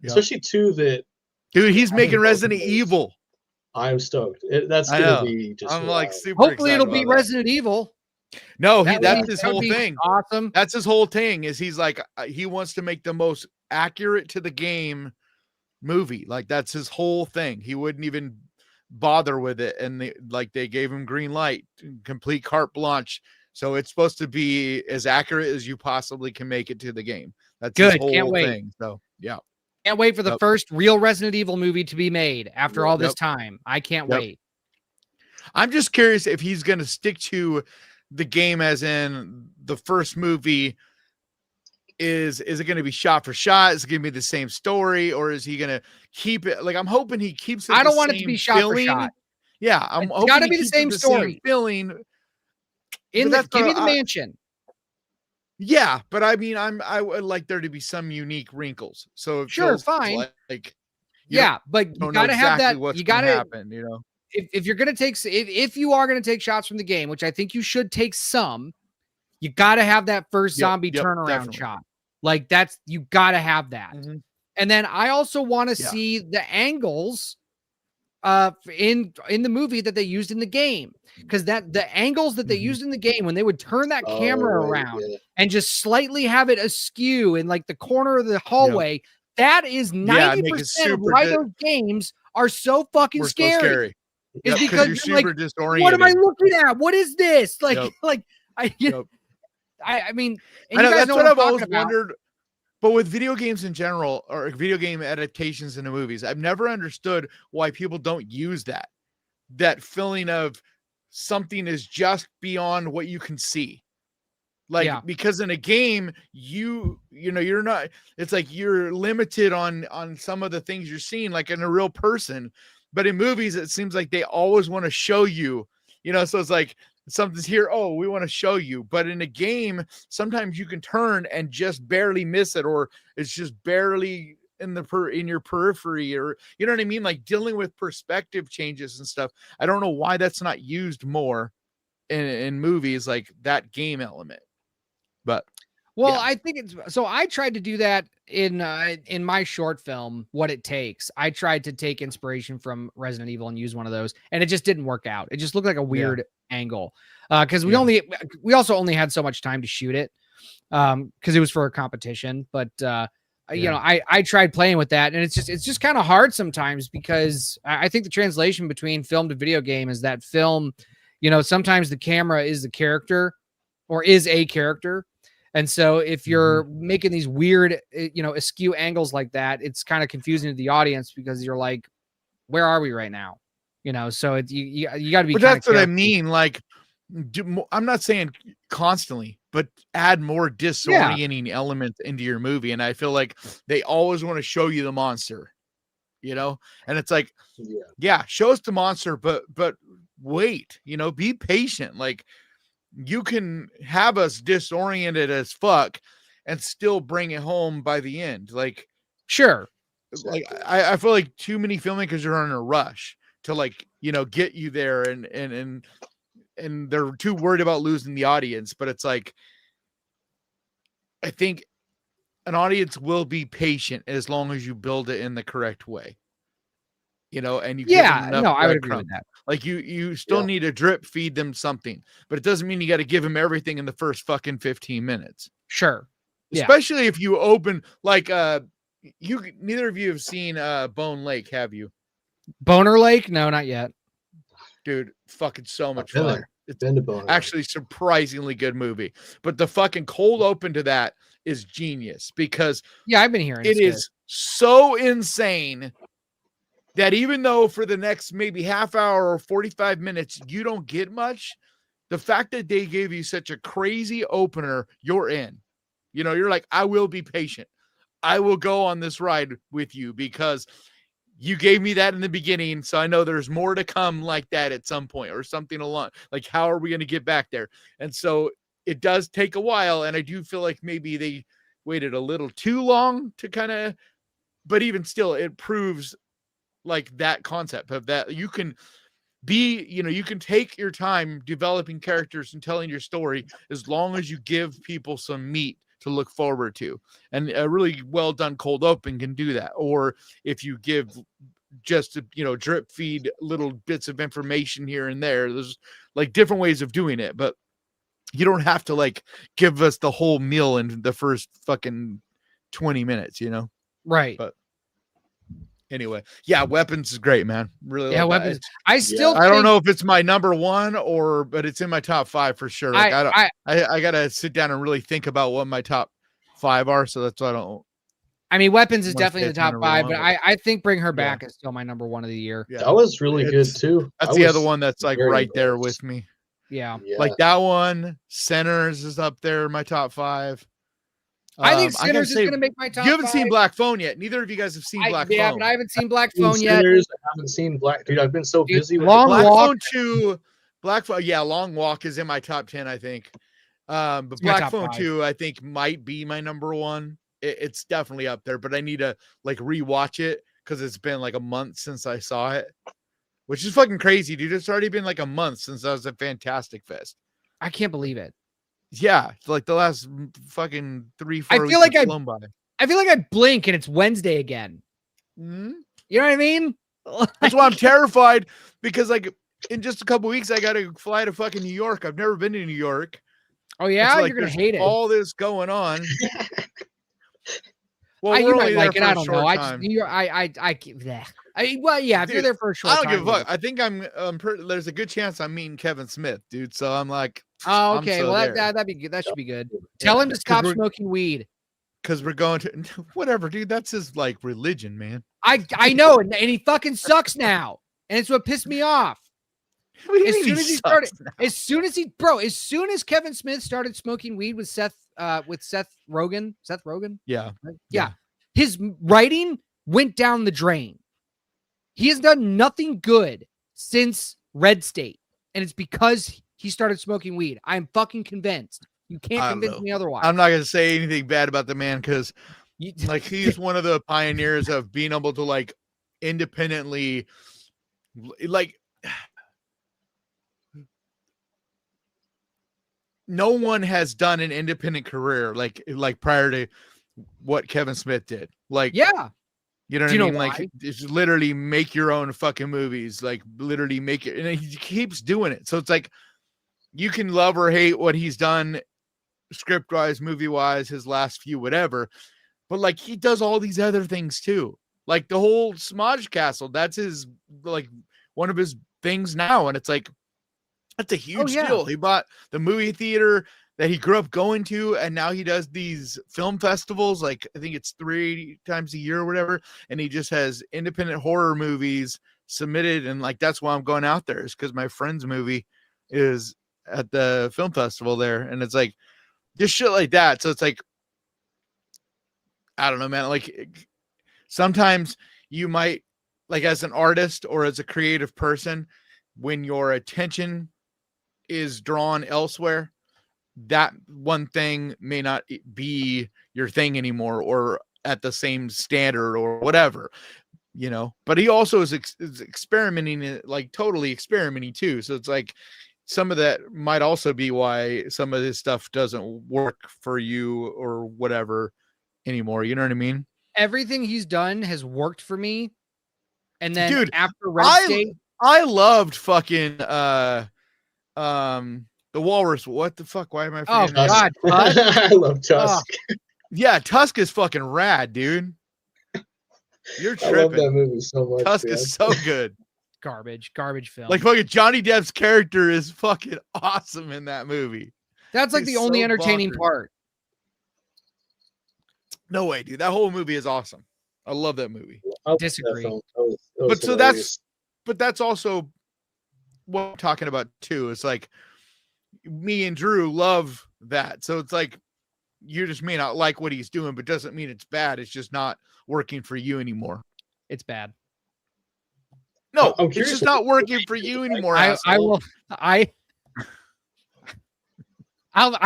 C: especially too that
B: dude, he's making Resident Evil.
C: I'm stoked. That's gonna be just
B: I'm like super
A: hopefully it'll be Resident Evil.
B: No, that's his whole thing.
A: Awesome.
B: That's his whole thing is he's like he wants to make the most accurate to the game movie. Like that's his whole thing. He wouldn't even bother with it, and they gave him green light, complete carte blanche. So it's supposed to be as accurate as you possibly can make it to the game. That's
A: good.
B: His whole
A: Can't wait.
B: thing. So yeah.
A: Can't wait for the first real Resident Evil movie to be made after all this time. I can't wait.
B: I'm just curious if he's going to stick to the game as in the first movie is it going to be shot for shot? Is it going to be the same story, or is he going to keep it? Like, I'm hoping he keeps it.
A: I don't want it to be shot for shot.
B: Yeah, I'm hoping
A: it's got to be the same story.
B: Feeling.
A: Give me the mansion.
B: Yeah, but I mean, I would like there to be some unique wrinkles. So it feels
A: fine.
B: Like
A: but you got to have that. You got to
B: happen. You know,
A: if you're going to take, if you are going to take shots from the game, which I think you should take some, you got to have that first zombie turnaround definitely. Shot. Like you got to have that. Mm-hmm. And then I also want to see the angles in the movie that they used in the game, because the angles that they used in the game when they would turn that camera around and just slightly have it askew in like the corner of the hallway, that is 90% of why those games are so fucking scary. Is because you're super like, disoriented. What am I looking at? What is this? Like, I mean, and
B: I know, that's what I've always wondered. But with video games in general, or video game adaptations into movies, I've never understood why people don't use that feeling of something is just beyond what you can see. Like, because in a game, you know, you're not, it's like you're limited on some of the things you're seeing, like in a real person. But in movies, it seems like they always want to show you, you know, so it's like, something's here. Oh, we want to show you. But in a game, sometimes you can turn and just barely miss it, or it's just barely in your periphery, or you know what I mean? Like dealing with perspective changes and stuff. I don't know why that's not used more in movies, like that game element. But
A: I think it's so. I tried to do that in my short film, What It Takes. I tried to take inspiration from Resident Evil and use one of those, and it just didn't work out. It just looked like a weird angle, because we also only had so much time to shoot it, because it was for a competition. But you know, I tried playing with that, and it's just kind of hard sometimes, because I think the translation between film to video game is that film, you know, sometimes the camera is the character or is a character. And so if you're making these weird, you know, askew angles like that, it's kind of confusing to the audience, because you're like, where are we right now? You know, so you got to be.
B: But that's what I mean. Like, I'm not saying constantly, but add more disorienting elements into your movie. And I feel like they always want to show you the monster, you know, and it's like, show us the monster, but wait, you know, be patient. Like, you can have us disoriented as fuck and still bring it home by the end. Like,
A: sure.
B: Like, I feel like too many filmmakers are in a rush to, like, you know, get you there, and they're too worried about losing the audience. But it's like, I think an audience will be patient as long as you build it in the correct way. You know, and you
A: I would agree with that.
B: Like, you still need to drip feed them something, but it doesn't mean you got to give them everything in the first fucking 15 minutes.
A: Sure.
B: Especially if you open, like, neither of you have seen Bone Lake, have you?
A: Boner Lake? No, not yet.
B: Dude, fucking so much fun.
C: It's been to Boner
B: actually
C: Lake.
B: Surprisingly good movie. But the fucking cold open to that is genius, because
A: I've been hearing
B: it is so insane that even though for the next maybe half hour or 45 minutes, you don't get much, the fact that they gave you such a crazy opener, you're in. You know, you're like, I will be patient. I will go on this ride with you, because you gave me that in the beginning. So I know there's more to come like that at some point, or something along. Like, how are we going to get back there? And so it does take a while. And I do feel like maybe they waited a little too long to kind of, but even still, it proves like that concept of that you can be, you know, you can take your time developing characters and telling your story, as long as you give people some meat to look forward to. And a really well done cold open can do that. Or if you give just, you know, drip feed little bits of information here and there, there's like different ways of doing it, but you don't have to like give us the whole meal in the first fucking 20 minutes, you know?
A: Right.
B: But anyway, Weapons is great, man. Really,
A: Weapons.
B: I don't know if it's my number one, but it's in my top 5 for sure. Like, I gotta sit down and really think about what my top 5 are. So that's why I don't.
A: I mean, Weapons is definitely the top 5, but I think Bring Her Back is still my number 1 of the year.
C: Yeah. That was really good too.
B: That's the other one that's like right there with me.
A: Yeah.
B: Like that one. Sinners is up there, my top 5.
A: I think Sinners is going to make my top.
B: You haven't
A: 5.
B: seen Black Phone yet. Neither of you guys have seen Black Phone.
A: Yeah, but I haven't seen Black Phone
C: yet.
A: yet.
C: I haven't seen Black. Dude, I've been so busy with
A: Long
B: Black
A: Walk.
B: Phone 2. Black Phone. Yeah, Long Walk is in my top 10, I think. But Black Phone 2, I think, might be my number 1. It's definitely up there, but I need to like rewatch it because it's been like a month since I saw it, which is fucking crazy, dude. It's already been like a month since I was at Fantastic Fest.
A: I can't believe it.
B: Yeah, like the last fucking 3-4 weeks.
A: I feel like I blink and it's Wednesday again.
B: Mm-hmm.
A: You know what I mean?
B: That's why I'm terrified, because like in just a couple weeks I gotta fly to fucking New York. I've never been to New York.
A: Oh yeah,
B: like,
A: you're gonna hate it.
B: All this going on. Well,
A: you might like it. I don't know. Well, yeah. If
B: dude,
A: you're there for a short time,
B: I don't give a fuck. I think there's a good chance I'm meeting Kevin Smith, dude. So I'm like,
A: oh, okay. Well, that'd be good. That should be good. Tell him to stop smoking weed.
B: Because we're going to whatever, dude. That's his like religion, man.
A: I know, and he fucking sucks now, and it's what pissed me off. As soon as Kevin Smith started smoking weed with Seth Rogen. Yeah. His writing went down the drain. He has done nothing good since Red State, and it's because he started smoking weed. I'm fucking convinced. You can't convince me otherwise.
B: I'm not going to say anything bad about the man because like he's one of the pioneers of being able to like independently like no one has done an independent career like prior to what Kevin Smith did. Like,
A: yeah,
B: you know what I mean? Like, just literally make your own fucking movies, like literally make it. And he keeps doing it. So it's like, you can love or hate what he's done script wise, movie wise, his last few, whatever. But like, he does all these other things too. Like the whole Smodge Castle, that's his, like one of his things now. And it's like, that's a huge deal. He bought the movie theater that he grew up going to, and now he does these film festivals. Like I think it's 3 times a year or whatever. And he just has independent horror movies submitted. And like, that's why I'm going out there, is because my friend's movie is at the film festival there. And it's like just shit like that. So it's like, I don't know, man. Like sometimes you might, like as an artist or as a creative person, when your attention is drawn elsewhere, that one thing may not be your thing anymore or at the same standard or whatever, you know. But he also is experimenting, like totally experimenting too. So it's like some of that might also be why some of this stuff doesn't work for you or whatever anymore. You know what I mean? Everything
A: he's done has worked for me. And then
B: dude,
A: after Red State,
B: I loved fucking the Walrus. What the fuck? Why am I forgetting?
A: Oh God,
C: I love Tusk.
B: Yeah, Tusk is fucking rad, dude. You're tripping.
C: I love that movie so much.
B: Tusk is so good.
A: Garbage film.
B: Like fucking Johnny Depp's character is fucking awesome in that movie.
A: That's like the only entertaining part.
B: No way, dude. That whole movie is awesome. I love that movie.
A: Disagree.
B: But that's also what I'm talking about too. It's like me and Drew love that. So it's like you just may not like what he's doing, but doesn't mean it's bad. It's just not working for you anymore.
A: It's bad.
B: No, it's just not working for you anymore.
A: I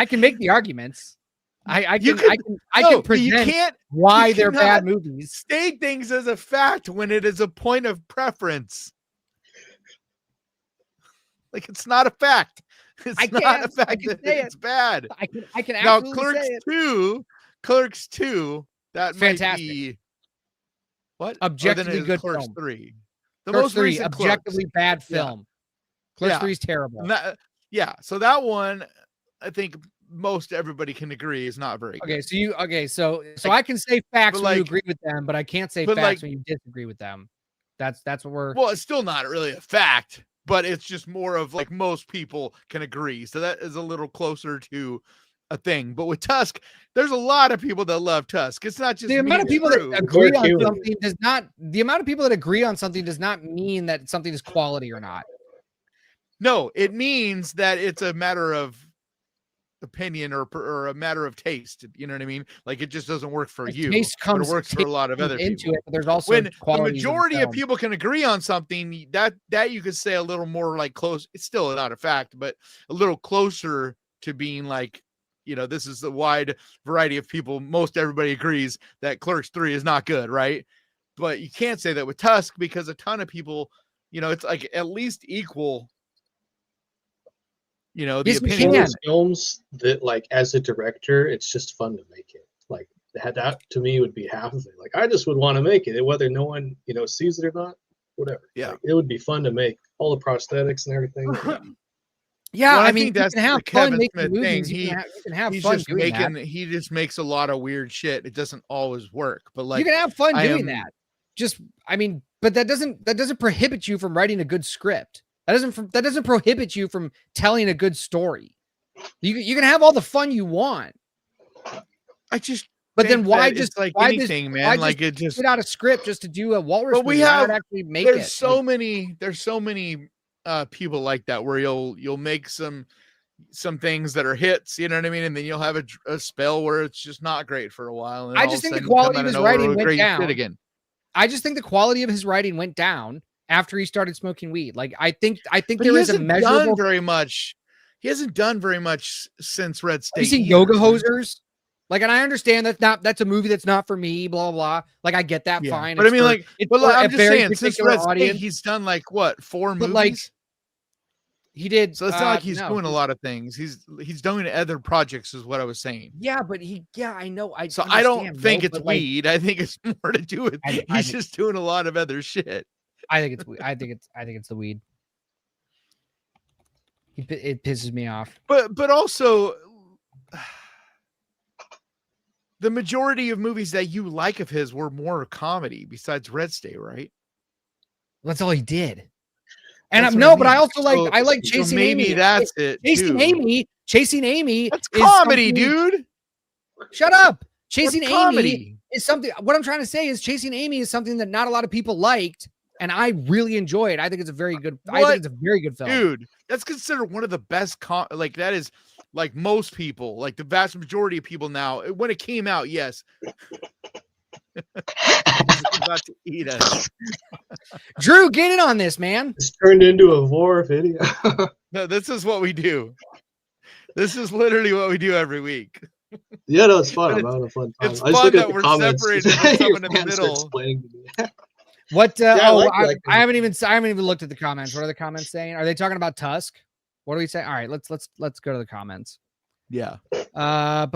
A: can make the arguments. I can present
B: you can't,
A: why they're bad movies.
B: State things as a fact when it is a point of preference. Like it's not a fact. It's not a fact that it's bad.
A: I can
B: now
A: absolutely say it.
B: Clerks 2, that
A: fantastic.
B: Might be what?
A: Objectively good
B: Clerks
A: film.
B: 3. The
A: Clerks
B: most
A: 3,
B: recent
A: objectively
B: Clerks.
A: bad film. Clerks 3 is terrible.
B: So that one, I think most everybody can agree is not very good.
A: So I can say facts when you agree with them, but I can't say facts when you disagree with them. That's what we're.
B: Well, it's still not really a fact, but it's just more of like most people can agree. So that is a little closer to a thing. But with Tusk, there's a lot of people that love Tusk. It's not just
A: the amount of people that agree on something does not. The amount of people that agree on something does not mean that something is quality or not.
B: No, it means that it's a matter of opinion or a matter of taste. You know what I mean? Like, it just doesn't work for you.
A: Taste
B: But it works for a lot of other
A: into
B: people.
A: it, but there's also
B: When the
A: qualities
B: majority of
A: film.
B: people can agree on something, that you could say a little more like close. It's still not a fact, but a little closer to being like, you know, this is the wide variety of people. Most everybody agrees that Clerks 3 is not good, right? But you can't say that with Tusk, because a ton of people, you know, it's like at least equal. You know, the
A: Yes, you
B: opinion.
A: can.
C: Those films that, like, as a director, it's just fun to make it. Like, that to me would be half of it. Like, I just would want to make it, whether no one, you know, sees it or not, whatever.
B: Yeah.
C: Like, it would be fun to make all the prosthetics and everything.
A: Yeah,
B: Well,
A: I
B: I
A: mean,
B: think
A: you
B: that's
A: can have
B: the
A: fun
B: Kevin
A: making
B: Smith
A: movies.
B: thing.
A: You can have
B: He's
A: fun
B: just
A: doing that.
B: he just makes a lot of weird shit. It doesn't always work, but like,
A: You can have fun
B: I
A: doing
B: am-
A: that. Just, I mean, but that doesn't prohibit you from writing a good script. That doesn't prohibit you from telling a good story. You can have all the fun you want.
B: I just,
A: But then
B: think
A: why
B: that
A: just
B: it's like
A: why
B: anything,
A: just,
B: man?
A: Why
B: Like,
A: just
B: it just,
A: put out a script just to do a walrus
B: But we
A: movie? Why
B: have-
A: not actually make
B: there's
A: it?
B: so many people like that, where you'll make some things that are hits, you know what I mean, and then you'll have a spell where it's just not great for a while, and
A: I
B: all
A: just
B: of a
A: think the
B: sudden come
A: quality
B: out
A: of his
B: nowhere
A: writing
B: with
A: went
B: great
A: down.
B: shit again.
A: I just think the quality of his writing went down after he started smoking weed. Like, I think
B: But
A: there
B: he
A: is a
B: hasn't
A: measurable.
B: done very much. He hasn't done very much since Red State.
A: You see
B: either,
A: Yoga
B: man.
A: Hosers? Like, and I understand that's a movie that's not for me, blah, blah. Like, I get that,
B: Yeah.
A: fine.
B: But I
A: It's
B: mean,
A: for-
B: like,
A: it's
B: but
A: for
B: I'm
A: a
B: just
A: very
B: saying, since
A: particular
B: Red State,
A: audience.
B: he's done like what, 4
A: But,
B: movies?
A: like, he did.
B: So it's not like he's
A: no.
B: doing a lot of things. He's doing other projects, is what I was saying.
A: Yeah, but I know.
B: So I don't
A: understand,
B: think
A: bro,
B: it's
A: but, like,
B: weed. I think it's more to do with
A: I
B: he's
A: think-
B: just doing a lot of other shit.
A: I think it's. I think it's the weed. It pisses me off.
B: But also, the majority of movies that you like of his were more comedy, besides Red State, right?
A: That's all he did. And
B: That's
A: I'm
B: what
A: no,
B: I
A: but I
B: mean.
A: also like
B: So
A: Chasing
B: maybe
A: Amy.
B: that's it.
A: Chasing
B: too.
A: Amy. Chasing Amy.
B: That's
A: is
B: comedy,
A: something-
B: dude.
A: Shut up.
B: That's
A: Chasing Amy
B: comedy.
A: is something. What I'm trying to say is Chasing Amy is something that not a lot of people liked, and I really enjoy it. I think it's a very good. I
B: What?
A: think it's a very good film.
B: Dude, that's considered one of the best. Like, that is, like, most people, like the vast majority of people now. When it came out, yes. About to eat us.
A: Drew, get in on this, man.
C: It's turned into a vor video.
B: No, this is what we do. This is literally what we do every week.
C: Yeah, no, it's fun.
B: But
C: I'm having a fun time.
B: it's
C: I just
B: fun
C: look at
B: that
C: the
B: we're
C: comments.
B: separated from
C: Your
B: someone in the
C: fans are
B: middle.
C: explaining to me.
A: What?
C: I like that.
A: I haven't even looked at the comments. What are the comments saying? Are they talking about Tusk? What do we say? All right, let's go to the comments.
B: Yeah.
A: Darren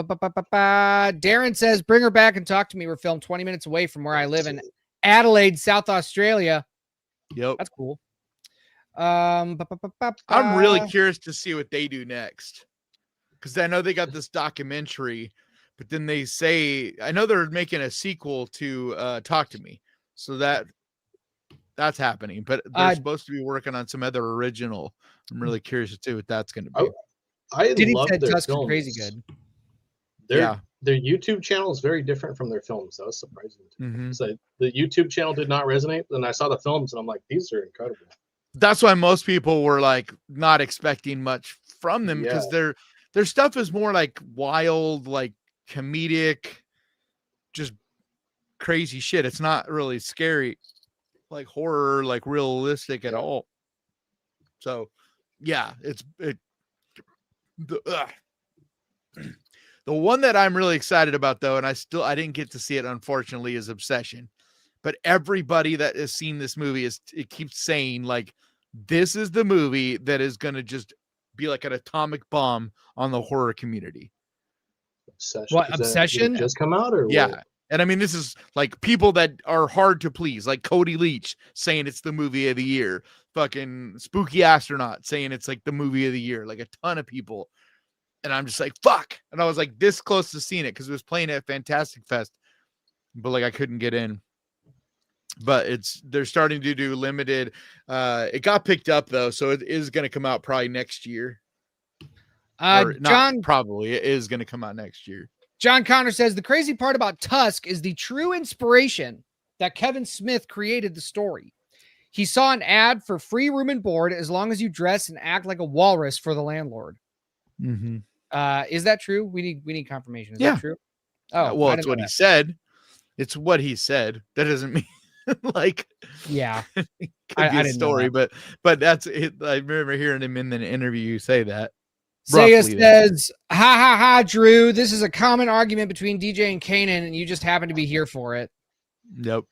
A: says, "Bring her back and talk to me. We're filmed 20 minutes away from where I live in Adelaide, South Australia."
B: Yep.
A: That's cool.
B: I'm really curious to see what they do next, because I know they got this documentary, but then they say, I know they're making a sequel to Talk to Me, so that's happening, but they're supposed to be working on some other original. I'm really curious to see what that's going to be.
C: I
A: Diddy
C: love
A: said
C: their
A: Tusk is
C: films.
A: crazy good.
C: Their YouTube channel is very different from their films. That was surprising to me.
B: Mhm.
C: So the YouTube channel did not resonate. Then I saw the films and I'm like, these are incredible.
B: That's why most people were like not expecting much from them, because their stuff is more like wild, like comedic, just crazy shit. It's not really scary, like horror, like realistic at all. So yeah, the one that I'm really excited about, though, and I didn't get to see it, unfortunately, is Obsession. But everybody that has seen this movie it keeps saying, like, this is the movie that is going to just be like an atomic bomb on the horror community.
C: Obsession.
A: What,
C: Did it
A: Obsession?
C: just come out, or
B: Yeah.
C: what?
B: And I mean, this is like people that are hard to please, like Cody Leach saying it's the movie of the year, fucking Spooky Astronaut saying it's like the movie of the year, like a ton of people. And I'm just like, fuck. And I was like this close to seeing it because it was playing at Fantastic Fest, but like I couldn't get in. But they're starting to do limited. It got picked up though, so it is going to come out probably next year. Probably it is going to come out next year.
A: John Connor says the crazy part about Tusk is the true inspiration that Kevin Smith created the story. He saw an ad for free room and board as long as you dress and act like a walrus for the landlord.
B: Mm-hmm.
A: Is that true? We need confirmation. Is
B: Yeah.
A: that true? Oh,
B: well, it's what he said. It's what he said. That doesn't mean like,
A: yeah,
B: could be
A: I
B: a
A: didn't
B: story,
A: know
B: but that's it. I remember hearing him in an interview say that.
A: Saya
B: Roughly that.
A: says, "Ha ha ha, Drew. This is a common argument between DJ and Kanan, and you just happen to be here for it."
B: Nope.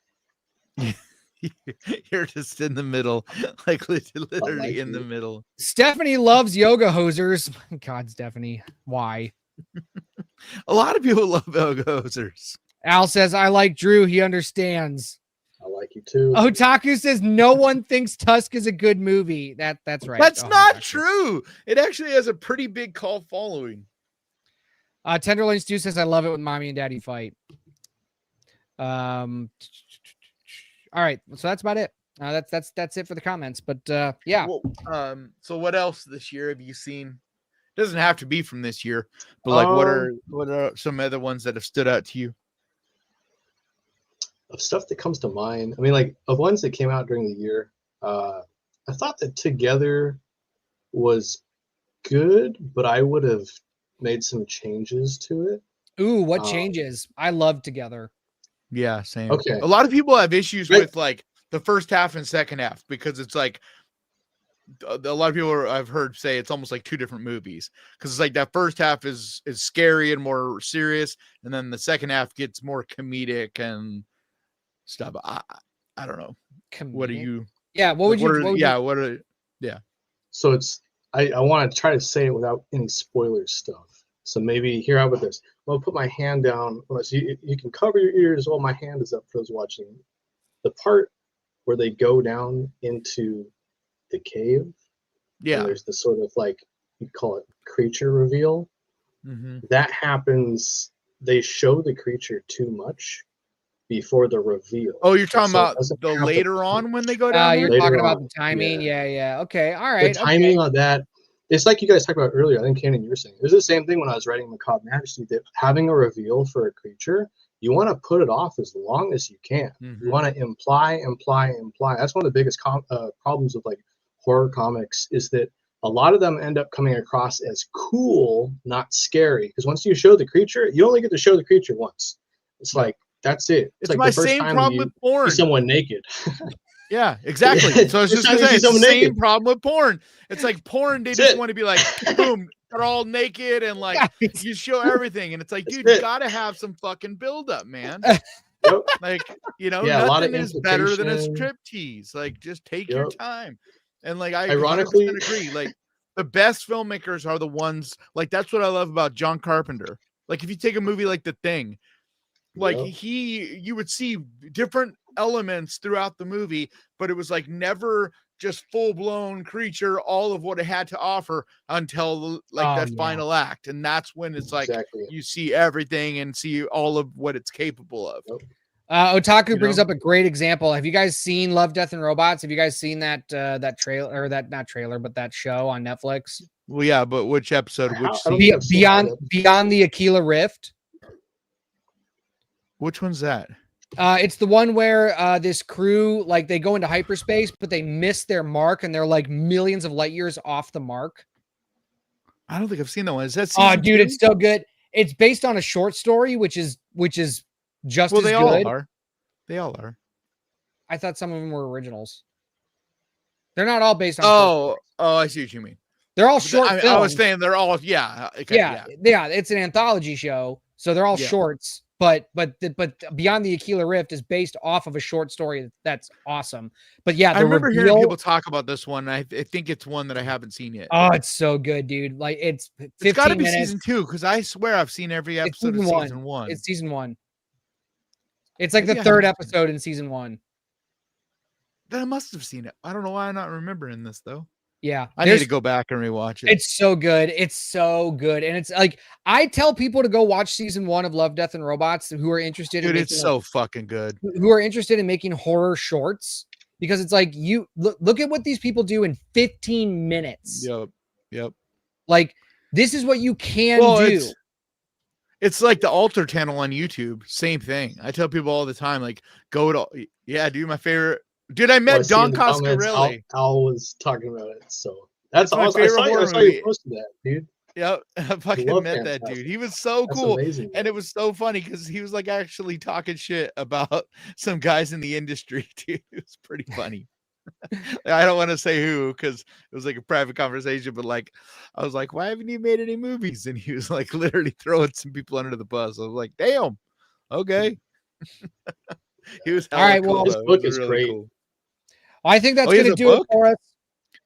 B: You're just in the middle, like literally in the middle.
A: Stephanie loves yoga hosers. God, Stephanie, why?
B: A lot of people love yoga hosers.
A: Al says, "I like Drew. He understands."
C: I like you too.
A: Otaku says, "No one thinks Tusk is a good movie." That's right.
B: That's not
A: Otaku.
B: true. It actually has a pretty big cult following.
A: Tenderloin Stew says, "I love it when mommy and daddy fight." All right, so that's about it. That's it for the comments. But yeah.
B: Well, so what else this year have you seen? Doesn't have to be from this year, but like what are some other ones that have stood out to you?
C: Of stuff that comes to mind, I mean, like of ones that came out during the year, I thought that Together was good, but I would have made some changes to it.
A: Ooh, what changes? I love Together.
B: Yeah, same.
C: Okay.
B: A lot of people have issues with like the first half and second half because it's like a lot of people I've heard say it's almost like two different movies because it's like that first half is scary and more serious, and then the second half gets more comedic and stuff. I don't know.
A: Comedic?
B: What are you?
A: Yeah. What would you?
B: Yeah.
C: So it's I want to try to say it without any spoiler stuff. So maybe here, how about this? I'll put my hand down. So you can cover your ears while my hand is up for those watching. The part where they go down into the cave.
B: Yeah.
C: And there's the sort of like, you call it creature reveal.
B: Mm-hmm.
C: That happens. They show the creature too much before the reveal.
B: Oh, you're talking about
C: it
B: the later on when they go down there?
A: You're
C: Later
A: talking about
C: on,
A: the timing. Yeah. Okay. All
C: The
A: right.
C: timing on that, it's like you guys talked about earlier. I think Kanan, you were saying it was the same thing when I was writing Macabre Majesty. That having a reveal for a creature, you want to put it off as long as you can.
B: Mm-hmm.
C: You want to imply. That's one of the biggest problems with like horror comics is that a lot of them end up coming across as cool, not scary. Because once you show the creature, you only get to show the creature once. It's like that's it.
B: It's
C: like
B: my
C: the first
B: same
C: time
B: problem
C: you
B: with porn.
C: see someone naked.
B: Yeah, exactly. So I was just gonna say it's the same problem with porn. It's like porn, they just want to be like, boom, they're all naked and like you show everything, and it's like, dude, you gotta have some fucking build up, man.
C: Yep.
B: Like,
C: nothing
B: is better than a striptease. Like, just take your time. And like, I ironically agree. Like, the best filmmakers are the ones. Like, that's what I love about John Carpenter. Like, if you take a movie like The Thing, like you would see different elements throughout the movie, but it was like never just full-blown creature, all of what it had to offer until that final act. And that's when it's like you see everything and see all of what it's capable of.
A: Otaku brings up a great example. Have you guys seen Love, Death, and Robots? Have you guys seen that trailer, or not trailer, but that show on Netflix?
B: Well, yeah, but which episode?
A: Beyond the Aquila Rift.
B: Which one's that?
A: It's the one where this crew, like, they go into hyperspace, but they miss their mark, and they're like millions of light years off the mark.
B: I don't think I've seen that one. Is that
A: season 2? It's so good. It's based on a short story, which is just as good.
B: They all are.
A: I thought some of them were originals. They're not all based on.
B: I see what you mean.
A: They're all short films.
B: I was saying they're all yeah.
A: It's an anthology show, so they're all shorts. But Beyond the Aquila Rift is based off of a short story that's awesome. But yeah,
B: I remember hearing people talk about this one. I think it's one that I haven't seen yet.
A: Oh, it's so good, dude! Like it's
B: got to be season 2 because I swear I've seen every episode of season 1.
A: It's season 1. It's like the third episode in season 1.
B: Then I must have seen it. I don't know why I'm not remembering this though.
A: Yeah,
B: I need to go back and rewatch it.
A: It's so good. It's so good. And it's like, I tell people to go watch season 1 of Love, Death, and Robots who are interested in
B: it's so fucking good.
A: Who are interested in making horror shorts, because it's like, you look at what these people do in 15 minutes.
B: Yep.
A: Like, this is what you can do.
B: It's like the Alter channel on YouTube. Same thing. I tell people all the time, like, dude, my favorite. Dude, I met Don Coscarelli.
C: Al was talking about it, so that's
B: my
C: awesome. I saw you posted that, dude.
B: Yep, I fucking
C: love
B: met that
C: Fantastic.
B: dude. He was so
C: That's
B: cool.
C: amazing.
B: And it was so funny because he was like actually talking shit about some guys in the industry, dude. It was pretty funny. I don't want to say who because it was like a private conversation, but like I was like, why haven't you made any movies? And he was like literally throwing some people under the bus. I was like, damn, okay. He was
A: All right,
B: cool,
A: well,
C: this
B: though. It
C: book
B: was
C: is
B: really
C: great.
B: cool.
A: I think that's
B: Oh, he has
A: going to
B: a
A: do it
B: book?
A: for us.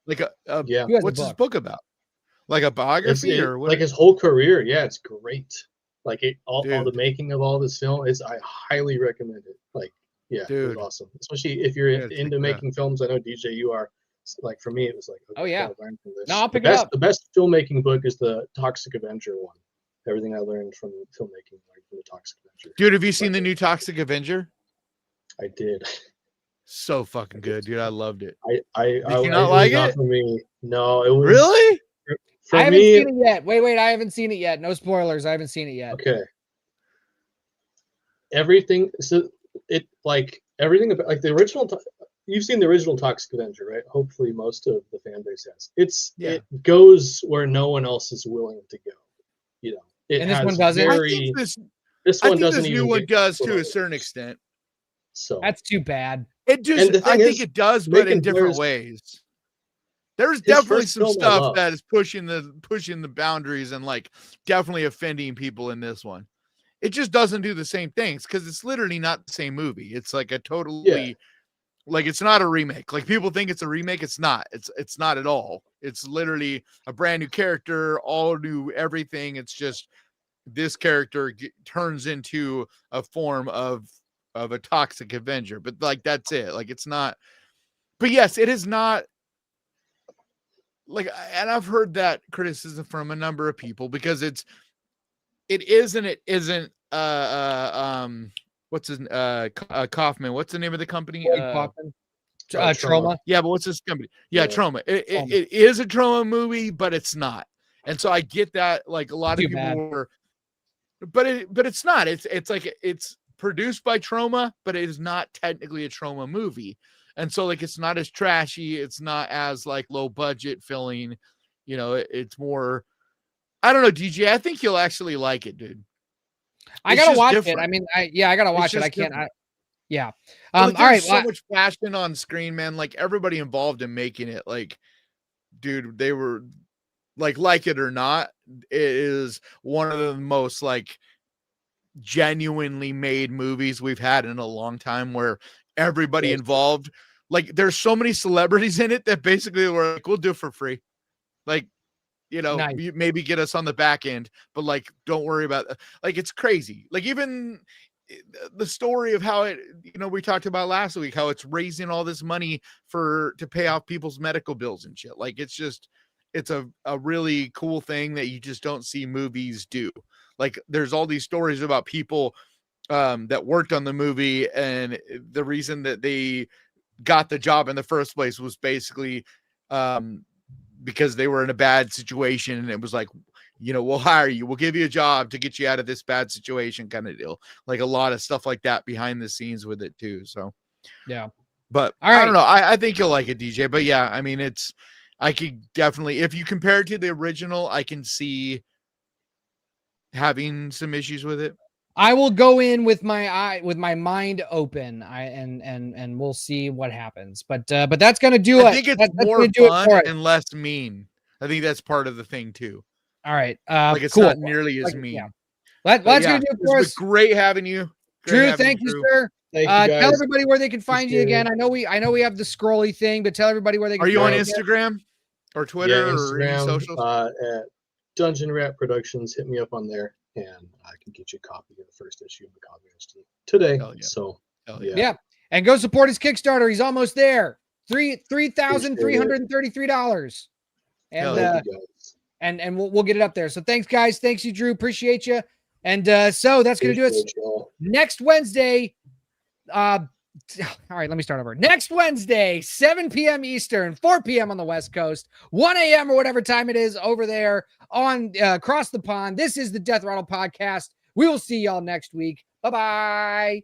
B: Like
C: Yeah.
A: He has a
B: what's his
A: book.
B: book about? Like a biography or what?
C: Like his whole career. Yeah, it's great. Like all the
B: Dude.
C: making of all this film is. I highly recommend it. Like, yeah, it
B: Dude.
C: was awesome. Especially if you're
B: Yeah, check
C: into
B: it out.
C: making films. I know DJ, you are. Like for me, it was like, okay,
A: Oh, yeah.
C: I gotta learn from this.
A: No, I'll pick it up.
C: The best filmmaking book is the Toxic Avenger one. Everything I learned from filmmaking, like from the Toxic Avenger.
B: Dude, have you seen the new Toxic Avenger?
C: I did.
B: So fucking good, dude. I loved it.
C: Did
B: you not like
C: not
B: it?
C: for me. No, it was
B: Really?
C: For
A: I haven't
C: me.
A: seen it yet. Wait, I haven't seen it yet. No spoilers. I haven't seen it yet.
C: Okay. Everything. So it like everything about like the original. You've seen the original Toxic Avenger, right? Hopefully, most of the fan base has. It goes where no one else is willing to go. You know,
A: And this one doesn't?
B: I think this
C: one doesn't
B: new
C: even
B: one
C: get
B: does to a
C: promoted.
B: certain extent.
C: So
A: That's too bad.
B: It just,
C: the thing
B: I think
C: is,
B: it does, but in
C: Macon
B: different
C: Blair's-
B: ways. There's
C: His
B: definitely
C: first
B: some
C: film I
B: stuff
C: love.
B: that is pushing the boundaries and like definitely offending people in this one. It just doesn't do the same things because it's literally not the same movie. It's like a totally like it's not a remake. Like people think it's a remake. It's not. It's not at all. It's literally a brand new character, all new everything. It's just this character turns into a form of a Toxic Avenger, but like that's it. Like it's not. But yes, it is not. Like, and I've heard that criticism from a number of people because it isn't what's his Kaufman, what's the name of the company?
A: Kaufman.
C: Trauma.
B: Yeah, but what's this company? Yeah, Trauma.
A: Trauma.
B: It is a Trauma movie, but it's not. And so I get that like a lot of people were, but it's not. It's like it's produced by Trauma, but it is not technically a Trauma movie. And so like it's not as trashy, it's not as like low budget feeling, you know, it's more, I don't know, DJ, I think you'll actually like it, dude.
A: I gotta watch it. I mean, I gotta watch it. I can't. Yeah.
B: All right.
A: So
B: much passion on screen, man. Like everybody involved in making it, like, dude, they were like it or not, it is one of the most like genuinely made movies we've had in a long time where everybody involved, like there's so many celebrities in it that basically were like, we'll do it for free. Like, you know, you maybe get us on the back end, but like, don't worry about like, it's crazy. Like even the story of how it, you know, we talked about last week, how it's raising all this money to pay off people's medical bills and shit. Like, it's just, it's a really cool thing that you just don't see movies do. Like there's all these stories about people that worked on the movie, and the reason that they got the job in the first place was basically because they were in a bad situation, and it was like, you know, we'll hire you, we'll give you a job to get you out of this bad situation kind of deal. Like a lot of stuff like that behind the scenes with it too. So
A: yeah,
B: but
A: all right.
B: I don't know, I think you'll like it, DJ. But yeah, I mean, I could definitely, if you compare it to the original, I can see having some issues with it.
A: I will go in with my mind open. And we'll see what happens. But that's gonna do it.
B: I think it's more fun and less mean. I think that's part of the thing too.
A: All right.
B: Like it's not nearly as mean.
A: Yeah. Let's do it for us.
B: Great having you,
A: Drew. Thank you, sir.
C: Thank you, guys.
A: Tell everybody where they can find you again. I know we have the scrolly thing, but tell everybody where they can.
B: Are you on Instagram or Twitter or any socials?
C: At Dungeon Rat Productions. Hit me up on there, and I can get you a copy of the first issue of Macabre Majesty today.
B: Yeah.
C: So
A: yeah, and go support his Kickstarter. He's almost there. $3,333, and we'll get it up there. So thanks, guys. Thanks you, Drew. Appreciate you. And so that's gonna do it. Next Wednesday. All right, let me start over. Next Wednesday, 7 p.m. Eastern, 4 p.m. on the West Coast, 1 a.m. or whatever time it is over there on across the pond. This is the Death Rattle Podcast. We will see y'all next week. Bye-bye.